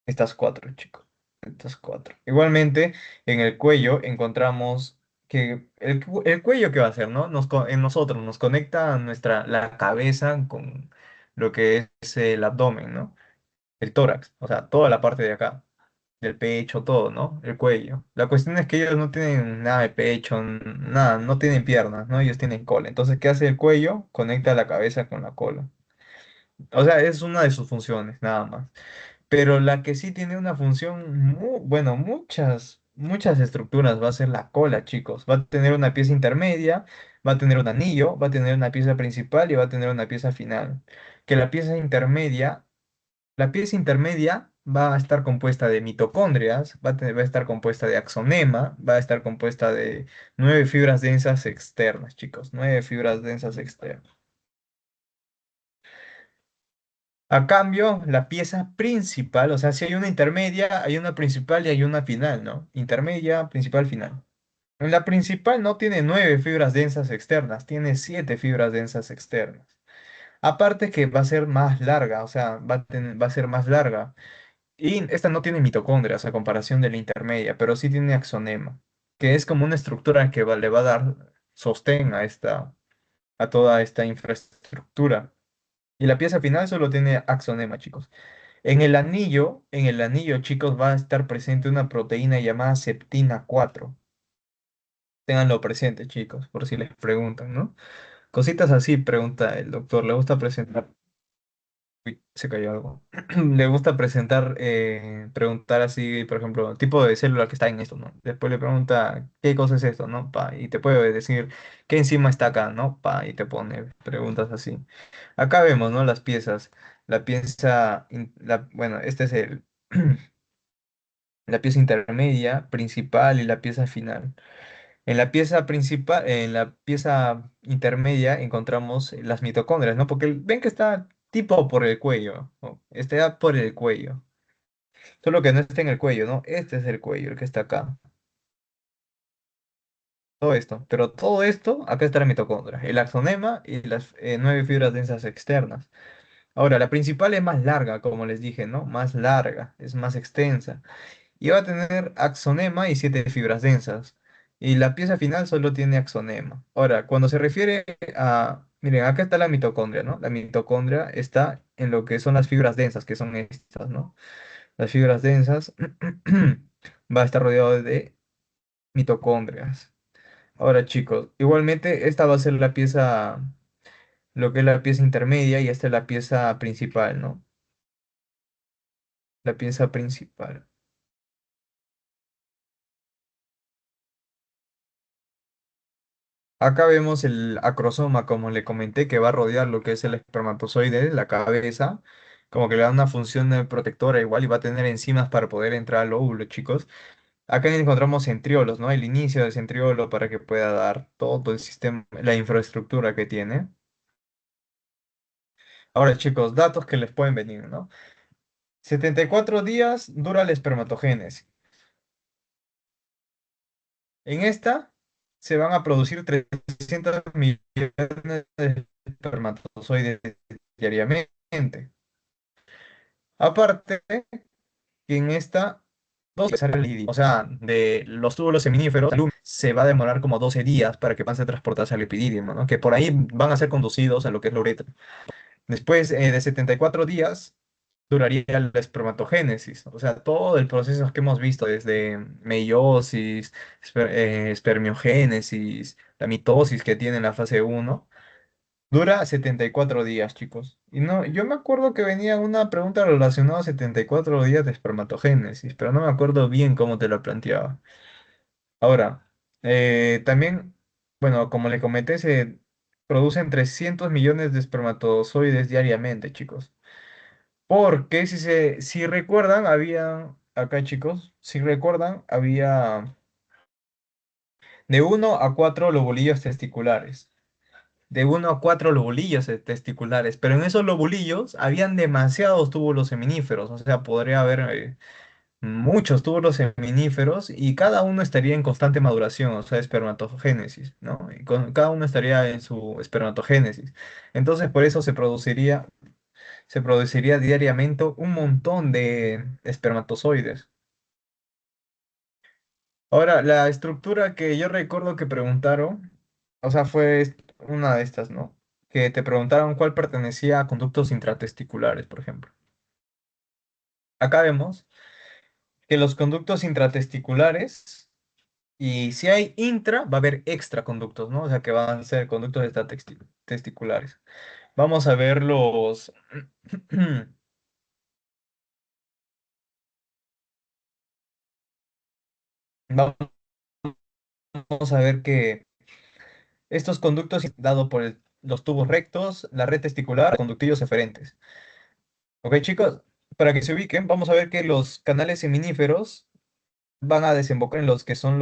Estas cuatro, chicos. Estas cuatro. Igualmente, en el cuello encontramos que el cuello, ¿qué va a hacer, no? En nosotros nos conecta a la cabeza con lo que es el abdomen, ¿no? El tórax, o sea, toda la parte de acá, del pecho, todo, ¿no? El cuello. La cuestión es que ellos no tienen nada de pecho, nada, no tienen piernas, ¿no? Ellos tienen cola. Entonces, ¿qué hace el cuello? Conecta la cabeza con la cola. O sea, es una de sus funciones, nada más. Pero la que sí tiene una función, bueno, muchas estructuras va a ser la cola, chicos. Va a tener una pieza intermedia, va a tener un anillo, va a tener una pieza principal y va a tener una pieza final. Que la pieza intermedia va a estar compuesta de mitocondrias, va a estar compuesta de axonema, va a estar compuesta de 9 fibras densas externas, chicos. 9 fibras densas externas. A cambio, la pieza principal, o sea, si hay una intermedia, hay una principal y hay una final, ¿no? Intermedia, principal, final. La principal no tiene 9 fibras densas externas, tiene 7 fibras densas externas. Aparte que va a ser más larga, o sea, va a ser más larga. Y esta no tiene mitocondrias a comparación de la intermedia, pero sí tiene axonema, que es como una estructura que le va a dar sostén a toda esta infraestructura. Y la pieza final solo tiene axonema, chicos. En el anillo, chicos, va a estar presente una proteína llamada septina 4. Ténganlo presente, chicos, por si les preguntan, ¿no? Cositas así, pregunta el doctor. ¿Le gusta presentar? Uy, se cayó algo. Le gusta preguntar así, por ejemplo, tipo de célula que está en esto, ¿no? Después le pregunta, ¿qué cosa es esto, no? Pa, y te puede decir, ¿qué enzima está acá, no? Pa, y te pone preguntas así. Acá vemos, ¿no? Las piezas. Bueno, este es la pieza intermedia, principal y la pieza final. En la pieza intermedia encontramos las mitocondrias, ¿no? Porque ven que está tipo por el cuello, ¿no? Está por el cuello. Solo que no está en el cuello, ¿no? Este es el cuello, el que está acá. Todo esto. Pero todo esto, acá está la mitocondria, el axonema y las 9 fibras densas externas. Ahora, la principal es más larga, como les dije, ¿no? Más larga, es más extensa. Y va a tener axonema y 7 fibras densas. Y la pieza final solo tiene axonema. Ahora, cuando se refiere a... Miren, acá está la mitocondria, ¿no? La mitocondria está en lo que son las fibras densas, que son estas, ¿no? Las fibras densas va a estar rodeado de mitocondrias. Ahora, chicos, igualmente esta va a ser lo que es la pieza intermedia y esta es la pieza principal, ¿no? La pieza principal. Acá vemos el acrosoma, como le comenté, que va a rodear lo que es el espermatozoide, la cabeza, como que le da una función protectora igual y va a tener enzimas para poder entrar al óvulo, chicos. Acá encontramos centriolos, ¿no? El inicio del centriolo para que pueda dar todo el sistema, la infraestructura que tiene. Ahora, chicos, datos que les pueden venir, ¿no? 74 días dura la espermatogénesis. En esta se van a producir 300 millones de espermatozoides diariamente. Aparte, que en esta, o sea, de los túbulos seminíferos, se va a demorar como 12 días para que puedan ser transportados al epidídimo, ¿no? Que por ahí van a ser conducidos a lo que es la uretra. Después de 74 días, duraría la espermatogénesis, o sea, todo el proceso que hemos visto, desde meiosis, espermiogénesis, la mitosis que tiene en la fase uno dura 74 días, chicos. Y no, yo me acuerdo que venía una pregunta relacionada a 74 días de espermatogénesis, pero no me acuerdo bien cómo te lo planteaba. Ahora, también, bueno, como le comenté, se producen 300 millones de espermatozoides diariamente, chicos. Porque si recuerdan, había, acá chicos, si recuerdan, había de uno a 4 lobulillos testiculares. De uno a 4 lobulillos testiculares. Pero en esos lobulillos habían demasiados túbulos seminíferos. O sea, podría haber muchos túbulos seminíferos y cada uno estaría en constante maduración, o sea, espermatogénesis, ¿no? Y cada uno estaría en su espermatogénesis. Entonces, por eso se produciría diariamente un montón de espermatozoides. Ahora, la estructura que yo recuerdo que preguntaron, o sea, fue una de estas, ¿no? Que te preguntaron cuál pertenecía a conductos intratesticulares, por ejemplo. Acá vemos que los conductos intratesticulares, y si hay intra, va a haber extraconductos, ¿no? O sea, que van a ser conductos testiculares. Vamos a ver los... Vamos a ver que estos conductos, dado por los tubos rectos, la red testicular, conductillos eferentes. Ok, chicos, para que se ubiquen, vamos a ver que los canales seminíferos van a desembocar en los que son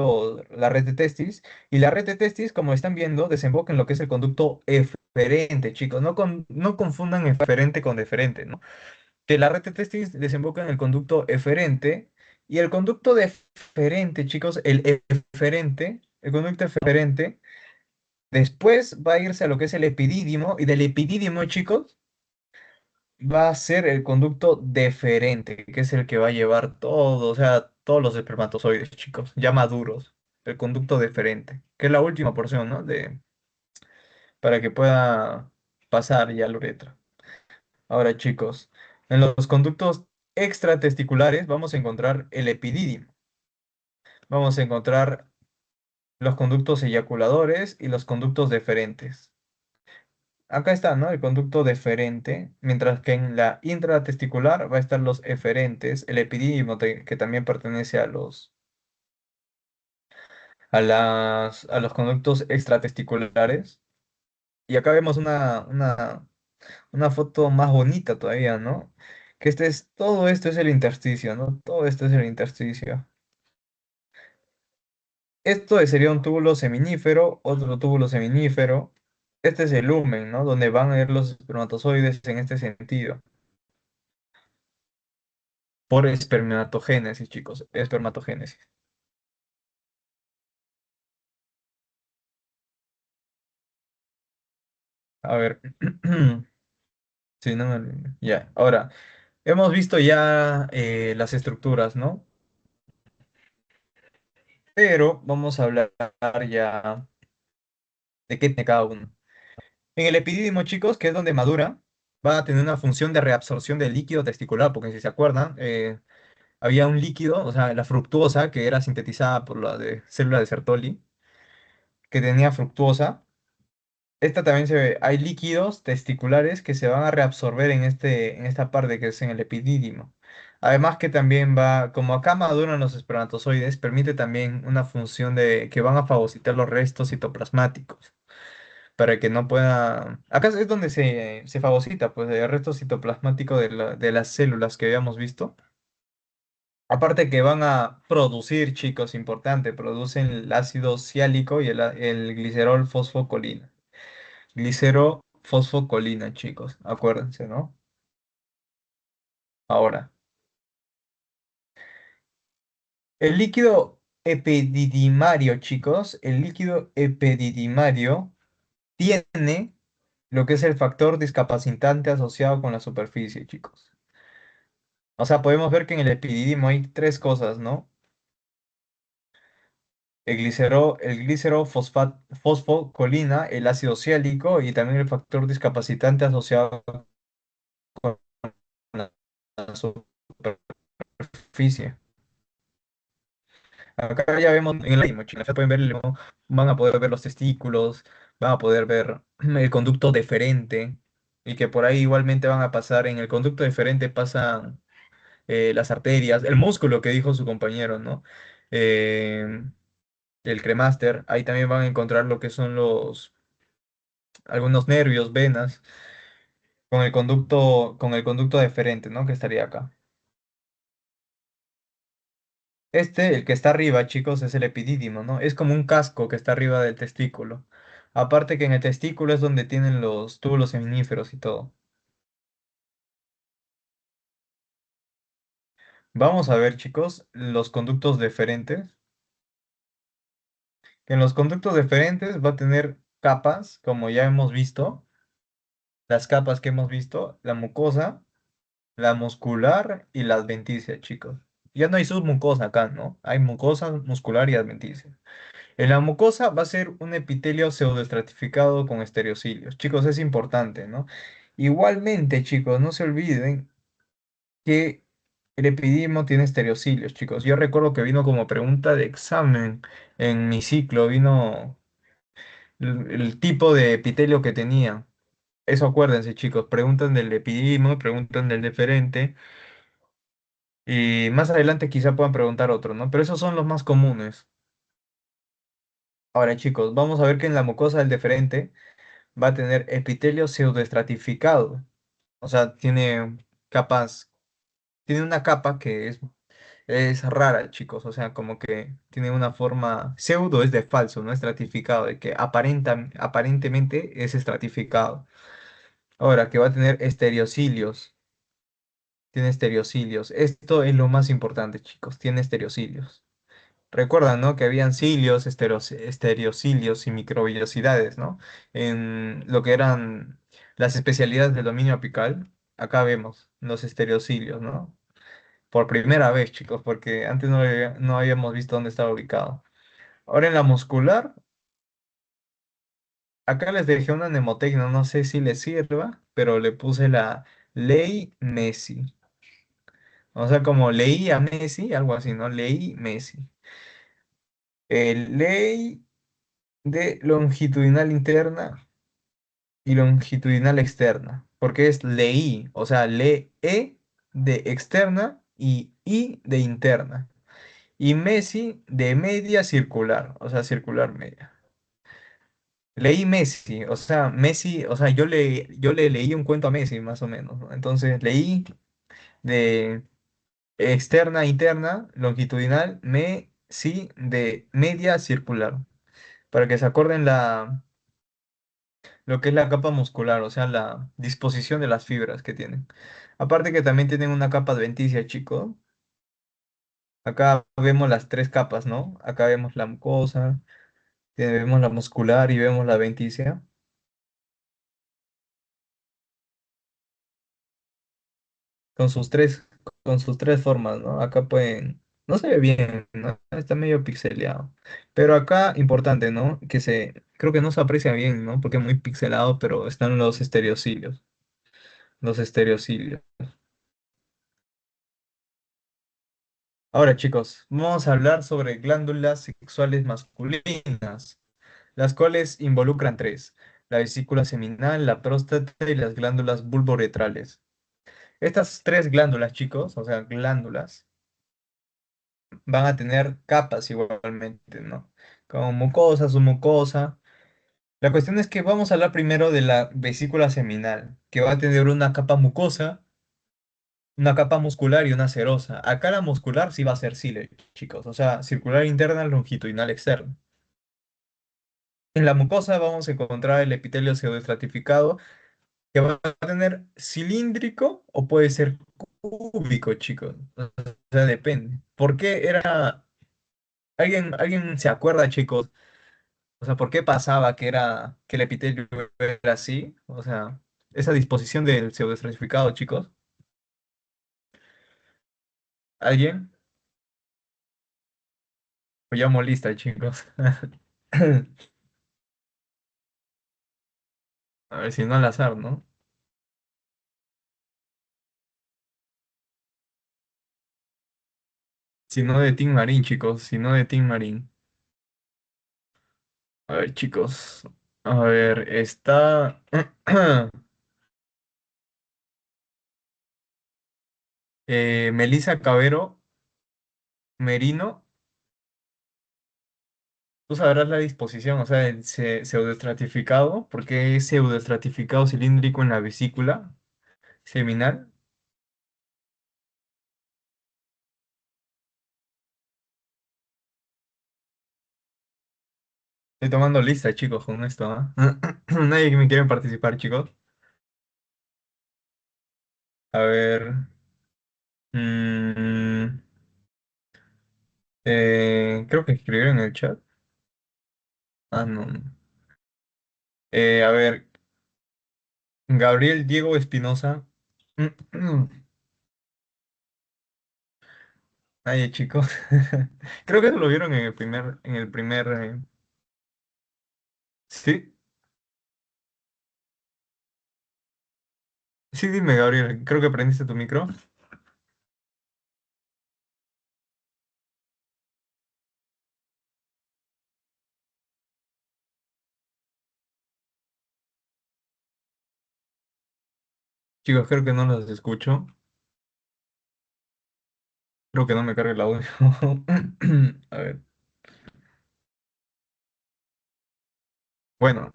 la red de testis, y la red de testis, como están viendo, desemboca en lo que es el conducto eferente, chicos. No confundan eferente con deferente, ¿no? Que la red de testis desemboca en el conducto eferente, y el conducto deferente, chicos, el conducto eferente, después va a irse a lo que es el epidídimo, y del epidídimo, chicos, va a ser el conducto deferente, que es el que va a llevar todo, o sea, todos los espermatozoides, chicos, ya maduros. El conducto deferente, que es la última porción, ¿no? Para que pueda pasar ya la uretra. Ahora, chicos, en los conductos extratesticulares vamos a encontrar el epidídimo. Vamos a encontrar los conductos eyaculadores y los conductos deferentes. Acá está, ¿no? El conducto deferente, mientras que en la intratesticular va a estar los eferentes, el epidídimo que también pertenece a los conductos extratesticulares. Y acá vemos una foto más bonita todavía, ¿no? Que todo esto es el intersticio, ¿no? Todo esto es el intersticio. Esto sería un túbulo seminífero, otro túbulo seminífero. Este es el lumen, ¿no? Donde van a ir los espermatozoides en este sentido. Por espermatogénesis, chicos, espermatogénesis. A ver, sí, no ya, ahora, hemos visto ya las estructuras, ¿no? Pero vamos a hablar ya de qué tiene cada uno. En el epidídimo, chicos, que es donde madura, va a tener una función de reabsorción del líquido testicular, porque si se acuerdan, había un líquido, o sea, la fructuosa, que era sintetizada por la célula de Sertoli, que tenía fructuosa. Esta también hay líquidos testiculares que se van a reabsorber en esta parte que es en el epidídimo. Además que también va, como acá maduran los espermatozoides, permite también una función de que van a fagocitar los restos citoplasmáticos, para que no pueda... Acá es donde se fagocita, pues, el resto citoplasmático de las células que habíamos visto. Aparte que van a producir, chicos, importante, producen el ácido ciálico y el glicerol fosfocolina. Glicerofosfocolina, chicos, acuérdense, ¿no? Ahora, el líquido epididimario, chicos, el líquido epididimario tiene lo que es el factor discapacitante asociado con la superficie, chicos. O sea, podemos ver que en el epididimo hay tres cosas, ¿no? Fosfocolina, el ácido ciálico y también el factor discapacitante asociado con la superficie. Acá ya vemos en el ánimo, chicos, pueden ver el limón, van a poder ver los testículos, van a poder ver el conducto deferente y que por ahí igualmente van a pasar, en el conducto deferente pasan las arterias, el músculo que dijo su compañero, ¿no? Eh, el cremaster, ahí también van a encontrar lo que son algunos nervios, venas, con el conducto deferente, ¿no? Que estaría acá. El que está arriba, chicos, es el epidídimo, ¿no? Es como un casco que está arriba del testículo. Aparte que en el testículo es donde tienen los túbulos seminíferos y todo. Vamos a ver, chicos, los conductos deferentes. En los conductos deferentes va a tener capas, como ya hemos visto, las capas que hemos visto, la mucosa, la muscular y la adventicia, chicos. Ya no hay submucosa acá, ¿no? Hay mucosa, muscular y adventicia. En la mucosa va a ser un epitelio pseudoestratificado con estereocilios. Chicos, es importante, ¿no? Igualmente, chicos, no se olviden que el epididimo tiene estereocilios, chicos. Yo recuerdo que vino como pregunta de examen en mi ciclo, vino el tipo de epitelio que tenía. Eso acuérdense, chicos. Preguntan del epididimo, preguntan del deferente. Y más adelante quizá puedan preguntar otro, ¿no? Pero esos son los más comunes. Ahora, chicos, vamos a ver que en la mucosa del deferente va a tener epitelio pseudoestratificado. O sea, tiene una capa que es rara, chicos. O sea, como que tiene una forma pseudo, es de falso, no estratificado, de que aparentemente es estratificado. Ahora, que va a tener estereocilios. Tiene estereocilios. Esto es lo más importante, chicos. Tiene estereocilios. Recuerdan, ¿no? Que habían cilios, estereocilios y microvellosidades, ¿no? En lo que eran las especialidades del dominio apical. Acá vemos los estereocilios, ¿no? Por primera vez, chicos, porque antes no habíamos visto dónde estaba ubicado. Ahora en la muscular, acá les dejé una mnemotecnia, no sé si les sirva, pero le puse la ley Messi. O sea, como leí a Messi, algo así, ¿no? Leí Messi. Ley de longitudinal interna y longitudinal externa, porque es leí, o sea, lee de externa y I de interna. Y Messi de media circular, o sea, circular media. Leí Messi, o sea, Messi, o sea, yo le leí un cuento a Messi, más o menos, ¿no? Entonces, leí de externa, interna, longitudinal, Messi de media circular, para que se acuerden lo que es la capa muscular, o sea, la disposición de las fibras que tienen. Aparte que también tienen una capa adventicia, chico. Acá vemos las tres capas, ¿no? Acá vemos la mucosa, vemos la muscular y vemos la adventicia. Con sus tres, con sus tres formas, ¿no? Acá pueden, no se ve bien, ¿no? Está medio pixeleado. Pero acá, importante, ¿no? Creo que no se aprecia bien, ¿no? Porque es muy pixelado, pero están los estereocilios. Los estereocilios. Ahora, chicos, vamos a hablar sobre glándulas sexuales masculinas, las cuales involucran tres: la vesícula seminal, la próstata y las glándulas vulvoretrales. Estas tres glándulas, chicos, o sea, glándulas, van a tener capas igualmente, ¿no? Como mucosa, submucosa. La cuestión es que vamos a hablar primero de la vesícula seminal, que va a tener una capa mucosa, una capa muscular y una serosa. Acá la muscular sí va a ser cile, chicos, o sea, circular interna, longitudinal externa. En la mucosa vamos a encontrar el epitelio pseudoestratificado, que va a tener cilíndrico o puede ser cúbico, chicos. O sea, depende. ¿Por qué era... ¿Alguien se acuerda, chicos? O sea, ¿por qué pasaba que el epitelio era así? O sea, esa disposición del pseudoestratificado, chicos. ¿Alguien? Pues llamo lista, chicos. A ver si no al azar, ¿no? Si no de Team Marín, chicos. Si no de Team Marín. A ver, chicos. A ver, está... Melissa Cabero Merino. Tú sabrás la disposición, o sea, el pseudoestratificado, porque es pseudoestratificado cilíndrico en la vesícula seminal. Estoy tomando lista, chicos, con esto, ¿ah? Nadie que me quiere participar, chicos. A ver. mm, creo que escribieron en el chat. Ah, no. No. A ver, Gabriel Diego Espinosa. Ay, chicos. Creo que lo vieron en el primer. Sí, sí, dime, Gabriel. Creo que prendiste tu micro. Chicos, creo que no los escucho. Creo que no me carga el audio. A ver. Bueno,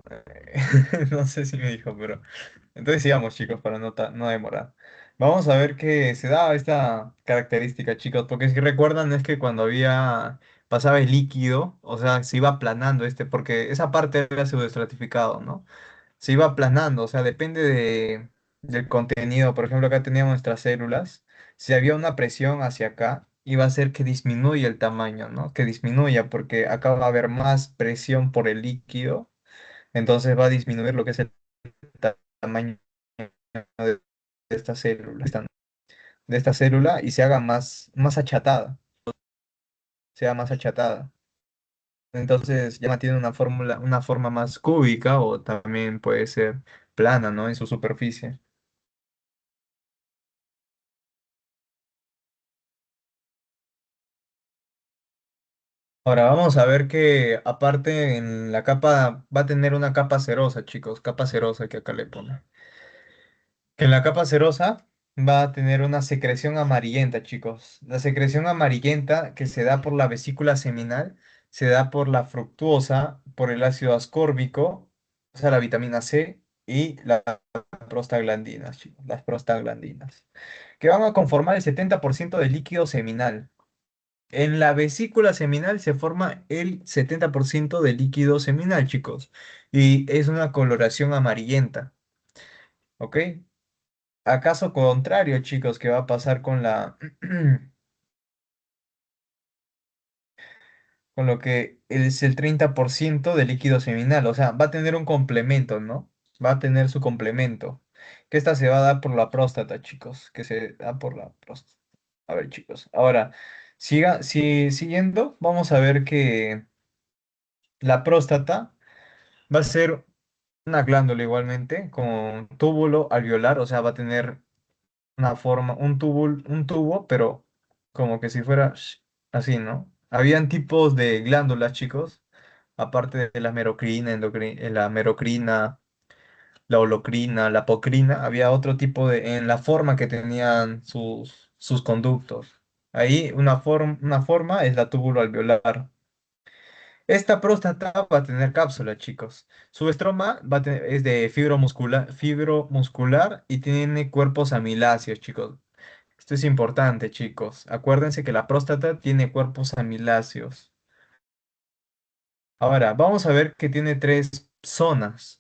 no sé si me dijo, pero entonces sigamos, chicos, para no demorar. Vamos a ver qué se da esta característica, chicos, porque si recuerdan es que cuando pasaba el líquido, o sea, se iba aplanando porque esa parte era pseudoestratificado, ¿no? Se iba aplanando, o sea, depende del contenido. Por ejemplo, acá teníamos nuestras células. Si había una presión hacia acá, iba a hacer que disminuya el tamaño, ¿no? Que disminuya, porque acá va a haber más presión por el líquido, entonces va a disminuir lo que es el tamaño de esta célula, de esta célula y se haga más achatada, sea más achatada. Entonces ya tiene una forma más cúbica o también puede ser plana, ¿no? En su superficie. Ahora vamos a ver que aparte en la capa va a tener una capa cerosa, chicos, capa cerosa que acá le pone. Que en la capa cerosa va a tener una secreción amarillenta, chicos. La secreción amarillenta que se da por la vesícula seminal, se da por la fructuosa, por el ácido ascórbico, o sea, la vitamina C y las prostaglandinas, chicos, las prostaglandinas, que van a conformar el 70% del líquido seminal. En la vesícula seminal se forma el 70% del líquido seminal, chicos, y es una coloración amarillenta, ¿ok? ¿Acaso contrario, chicos, qué va a pasar con con lo que es el 30% de líquido seminal? O sea, va a tener un complemento, ¿no? Va a tener su complemento. Que esta se va a dar por la próstata, chicos. Que se da por la próstata. A ver, chicos. Ahora, siguiendo, vamos a ver que la próstata va a ser una glándula igualmente, con túbulo alveolar, o sea, va a tener una forma, un tubo, pero como que si fuera así, ¿no? Habían tipos de glándulas, chicos, aparte de la merocrina, la merocrina, la holocrina, la apocrina, había otro tipo en la forma que tenían sus conductos. Ahí una forma es la túbulo alveolar. Esta próstata va a tener cápsula, chicos. Su estroma es de fibro muscular y tiene cuerpos amiláceos, chicos. Esto es importante, chicos. Acuérdense que la próstata tiene cuerpos amiláceos. Ahora, vamos a ver que tiene tres zonas.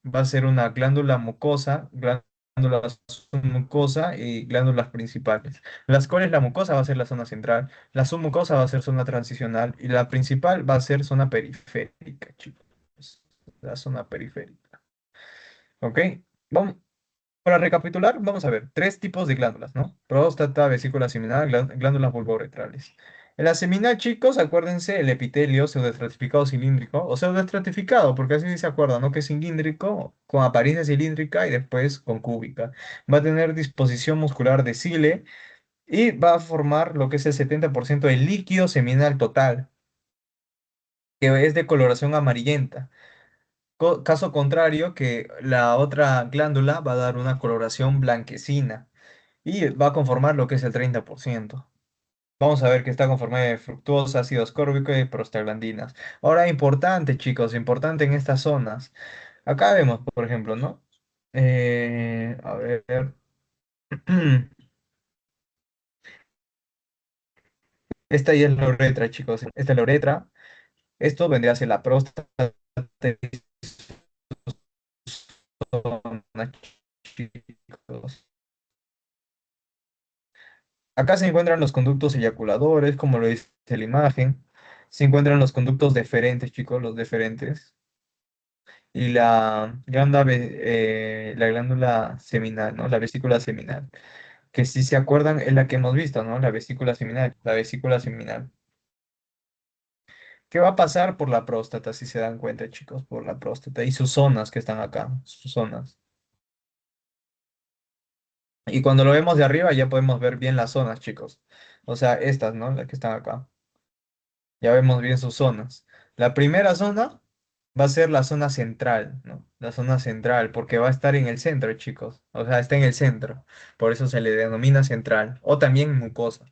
Va a ser una glándula mucosa, glándula submucosa y glándulas principales. Las cuales la mucosa va a ser la zona central, la submucosa va a ser zona transicional y la principal va a ser zona periférica, chicos. La zona periférica. ¿Ok? Vamos, para recapitular, vamos a ver tres tipos de glándulas, ¿no? Próstata, vesícula seminal, glándulas vulvouretrales. En la seminal, chicos, acuérdense el epitelio pseudoestratificado cilíndrico o pseudoestratificado, porque así se acuerda, ¿no? Que es cilíndrico, con apariencia cilíndrica y después con cúbica. Va a tener disposición muscular de cile y va a formar lo que es el 70% del líquido seminal total, que es de coloración amarillenta. Caso contrario, que la otra glándula va a dar una coloración blanquecina y va a conformar lo que es el 30%. Vamos a ver que está conformada de fructuosa, ácido ascórbico y prostaglandinas. Ahora, importante, chicos, importante en estas zonas. Acá vemos, por ejemplo, ¿no? A ver. Esta ya es la uretra, chicos. Esta es la uretra. Esto vendría a ser la próstata, chicos. Acá se encuentran los conductos eyaculadores, como lo dice la imagen. Se encuentran los conductos deferentes, chicos, los deferentes. Y la glándula seminal, ¿no? La vesícula seminal. Que si se acuerdan es la que hemos visto, ¿no? La vesícula seminal. La vesícula seminal. ¿Qué va a pasar por la próstata, si se dan cuenta, chicos? Por la próstata y sus zonas que están acá. Sus zonas. Y cuando lo vemos de arriba ya podemos ver bien las zonas, chicos. O sea, estas, ¿no? Las que están acá. Ya vemos bien sus zonas. La primera zona va a ser la zona central, ¿no? La zona central, porque va a estar en el centro, chicos. O sea, está en el centro. Por eso se le denomina central. O también mucosa.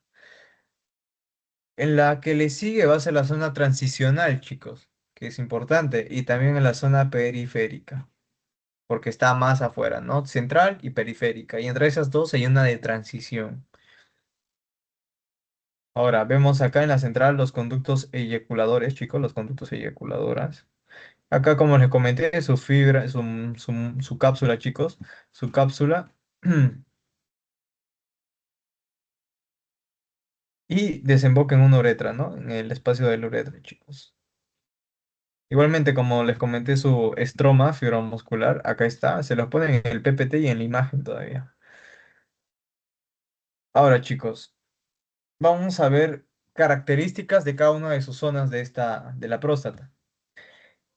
En la que le sigue va a ser la zona transicional, chicos, que es importante. Y también en la zona periférica, porque está más afuera, ¿no? Central y periférica. Y entre esas dos hay una de transición. Ahora, vemos acá en la central los conductos eyaculadores, chicos, los conductos eyaculadoras. Acá, como les comenté, su fibra, su cápsula, chicos, su cápsula. Y desemboca en una uretra, ¿no? En el espacio de la uretra, chicos. Igualmente, como les comenté, su estroma fibromuscular, acá está, se los ponen en el PPT y en la imagen todavía. Ahora, chicos, vamos a ver características de cada una de sus zonas de la próstata.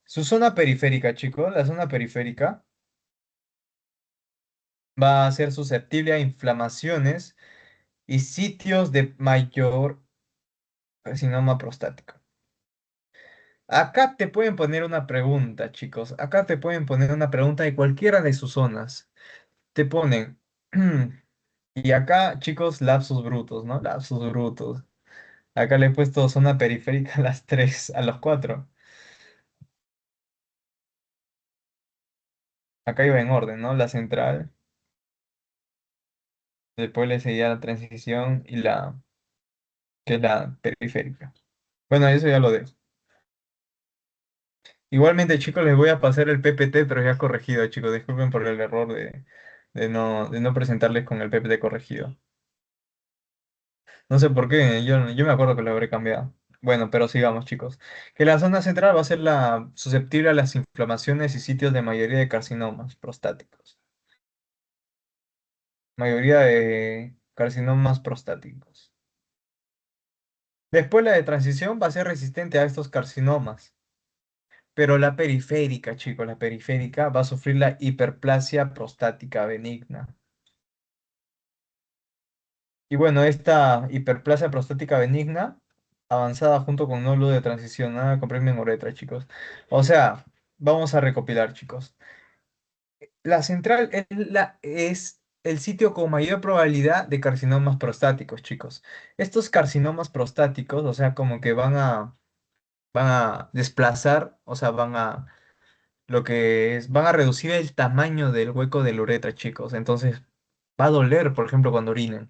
Su zona periférica, chicos, la zona periférica va a ser susceptible a inflamaciones y sitios de mayor carcinoma prostático. Acá te pueden poner una pregunta, chicos. Acá te pueden poner una pregunta de cualquiera de sus zonas. Te ponen, y acá, chicos, lapsus brutos, ¿no? Lapsus brutos. Acá le he puesto zona periférica a las tres, a los cuatro. Acá iba en orden, ¿no? La central, después le seguía la transición y que es la periférica. Bueno, eso ya lo dejo. Igualmente, chicos, les voy a pasar el PPT, pero ya corregido, chicos. Disculpen por el error de no presentarles con el PPT corregido. No sé por qué, yo me acuerdo que lo habré cambiado. Bueno, pero sigamos, chicos. Que la zona central va a ser la susceptible a las inflamaciones y sitios de mayoría de carcinomas prostáticos. Mayoría de carcinomas prostáticos. Después la de transición va a ser resistente a estos carcinomas. Pero la periférica, chicos, la periférica va a sufrir la hiperplasia prostática benigna. Y bueno, esta hiperplasia prostática benigna, avanzada junto con nódulo de transición, nada comprimen uretra, chicos. O sea, vamos a recopilar, chicos. La central es el sitio con mayor probabilidad de carcinomas prostáticos, chicos. Estos carcinomas prostáticos, o sea, como que van a desplazar, o sea, van a reducir el tamaño del hueco de la uretra, chicos. Entonces, va a doler, por ejemplo, cuando orinen.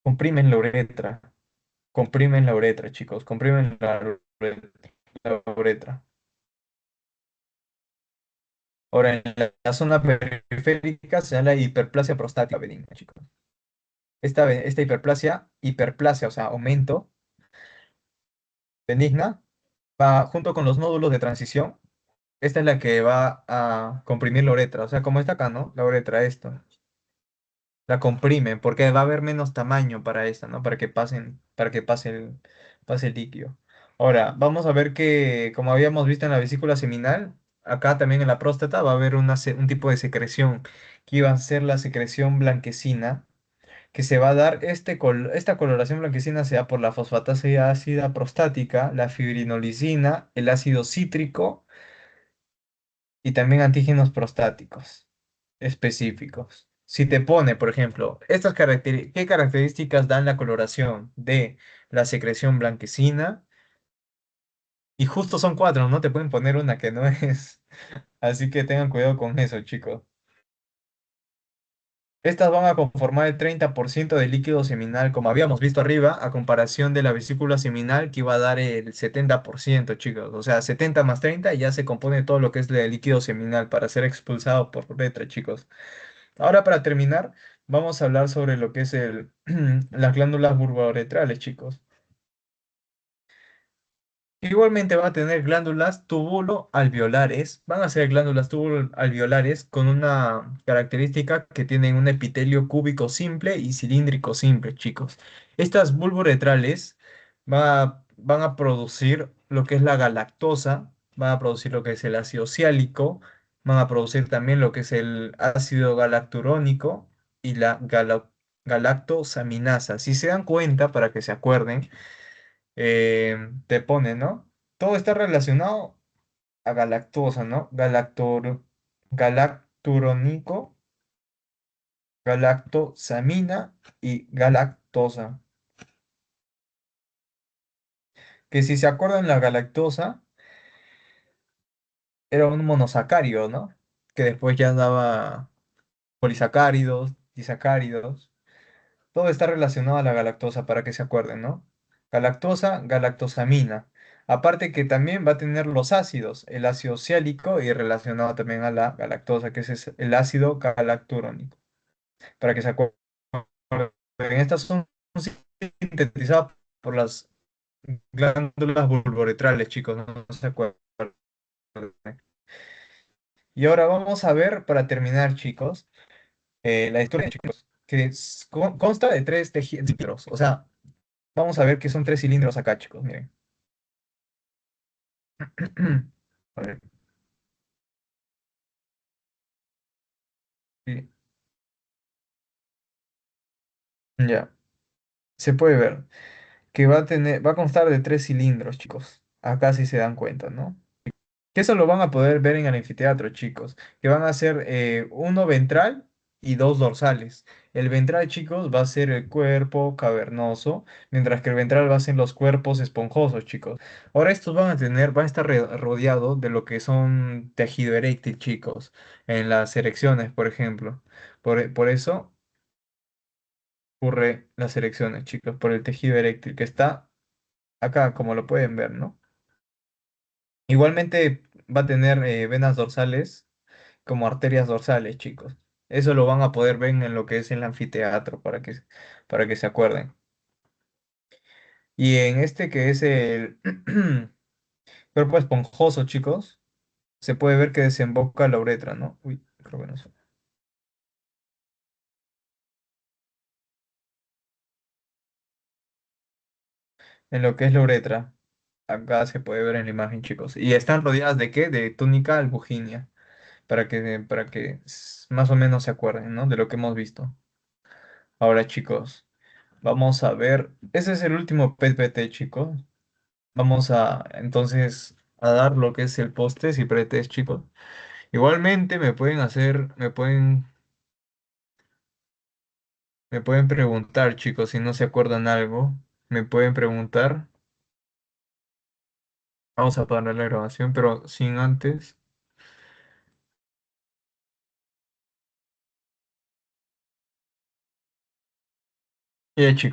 Comprimen la uretra, comprimen la uretra, chicos, comprimen la uretra. Ahora, en la zona periférica se da la hiperplasia prostática benigna, chicos. Esta hiperplasia, o sea, aumento benigna, va junto con los nódulos de transición. Esta es la que va a comprimir la uretra, o sea, como está acá, ¿no? La uretra, esto. La comprimen porque va a haber menos tamaño para esta, ¿no? Para que pase el líquido. Ahora, vamos a ver que, como habíamos visto en la vesícula seminal, acá también en la próstata va a haber un tipo de secreción que iba a ser la secreción blanquecina, que se va a dar, esta coloración blanquecina se da por la fosfatasa ácida prostática, la fibrinolicina, el ácido cítrico y también antígenos prostáticos específicos. Si te pone, por ejemplo, ¿qué características dan la coloración de la secreción blanquecina? Y justo son cuatro, no te pueden poner una que no es. Así que tengan cuidado con eso, chicos. Estas van a conformar el 30% del líquido seminal, como habíamos visto arriba, a comparación de la vesícula seminal que iba a dar el 70%, chicos. O sea, 70 más 30 y ya se compone todo lo que es el líquido seminal para ser expulsado por uretra, chicos. Ahora para terminar, vamos a hablar sobre lo que es las glándulas bulbouretrales, chicos. Igualmente va a tener glándulas túbulo-alveolares. Van a ser glándulas túbulo-alveolares con una característica que tienen un epitelio cúbico simple y cilíndrico simple, chicos. Estas bulboretrales van a producir lo que es la galactosa, van a producir lo que es el ácido ciálico, van a producir también lo que es el ácido galacturónico y la galactosaminasa. Si se dan cuenta, para que se acuerden, te pone, ¿no? Todo está relacionado a galactosa, ¿no? Galacturónico, galactosamina y galactosa. Que si se acuerdan, la galactosa era un monosacárido, ¿no? Que después ya daba polisacáridos, disacáridos. Todo está relacionado a la galactosa para que se acuerden, ¿no? Galactosa, galactosamina. Aparte que también va a tener los ácidos, el ácido ciálico y relacionado también a la galactosa, que ese es el ácido galacturónico. Para que se acuerden, estas son sintetizadas por las glándulas bulboretrales, chicos, no se acuerden. Y ahora vamos a ver, para terminar, chicos, la historia, chicos, que consta de tres cilindros. O sea, vamos a ver que son tres cilindros acá, chicos, miren. A ver, sí, ya, se puede ver que va a constar de tres cilindros, chicos. Acá sí se dan cuenta, ¿no? Que eso lo van a poder ver en el anfiteatro, chicos, que van a ser uno ventral y dos dorsales. El ventral, chicos, va a ser el cuerpo cavernoso, mientras que el ventral va a ser los cuerpos esponjosos, chicos. Ahora estos van a estar rodeados de lo que son tejido eréctil, chicos, en las erecciones, por ejemplo. Por eso ocurre las erecciones, chicos, por el tejido eréctil que está acá, como lo pueden ver, ¿no? Igualmente va a tener venas dorsales como arterias dorsales, chicos. Eso lo van a poder ver en lo que es el anfiteatro para que se acuerden. Y en este que es el cuerpo esponjoso, chicos, se puede ver que desemboca la uretra, ¿no? Uy, creo que no sé. En lo que es la uretra. Acá se puede ver en la imagen, chicos. ¿Y están rodeadas de qué? De túnica albuginea. Para que más o menos se acuerden, ¿no? De lo que hemos visto. Ahora, chicos, vamos a ver. Ese es el último PPT, chicos. Vamos a entonces a dar lo que es el post-test y pretest, chicos. Igualmente me pueden preguntar, chicos, si no se acuerdan algo, me pueden preguntar. Vamos a parar la grabación, pero sin antes. Ya, chicos.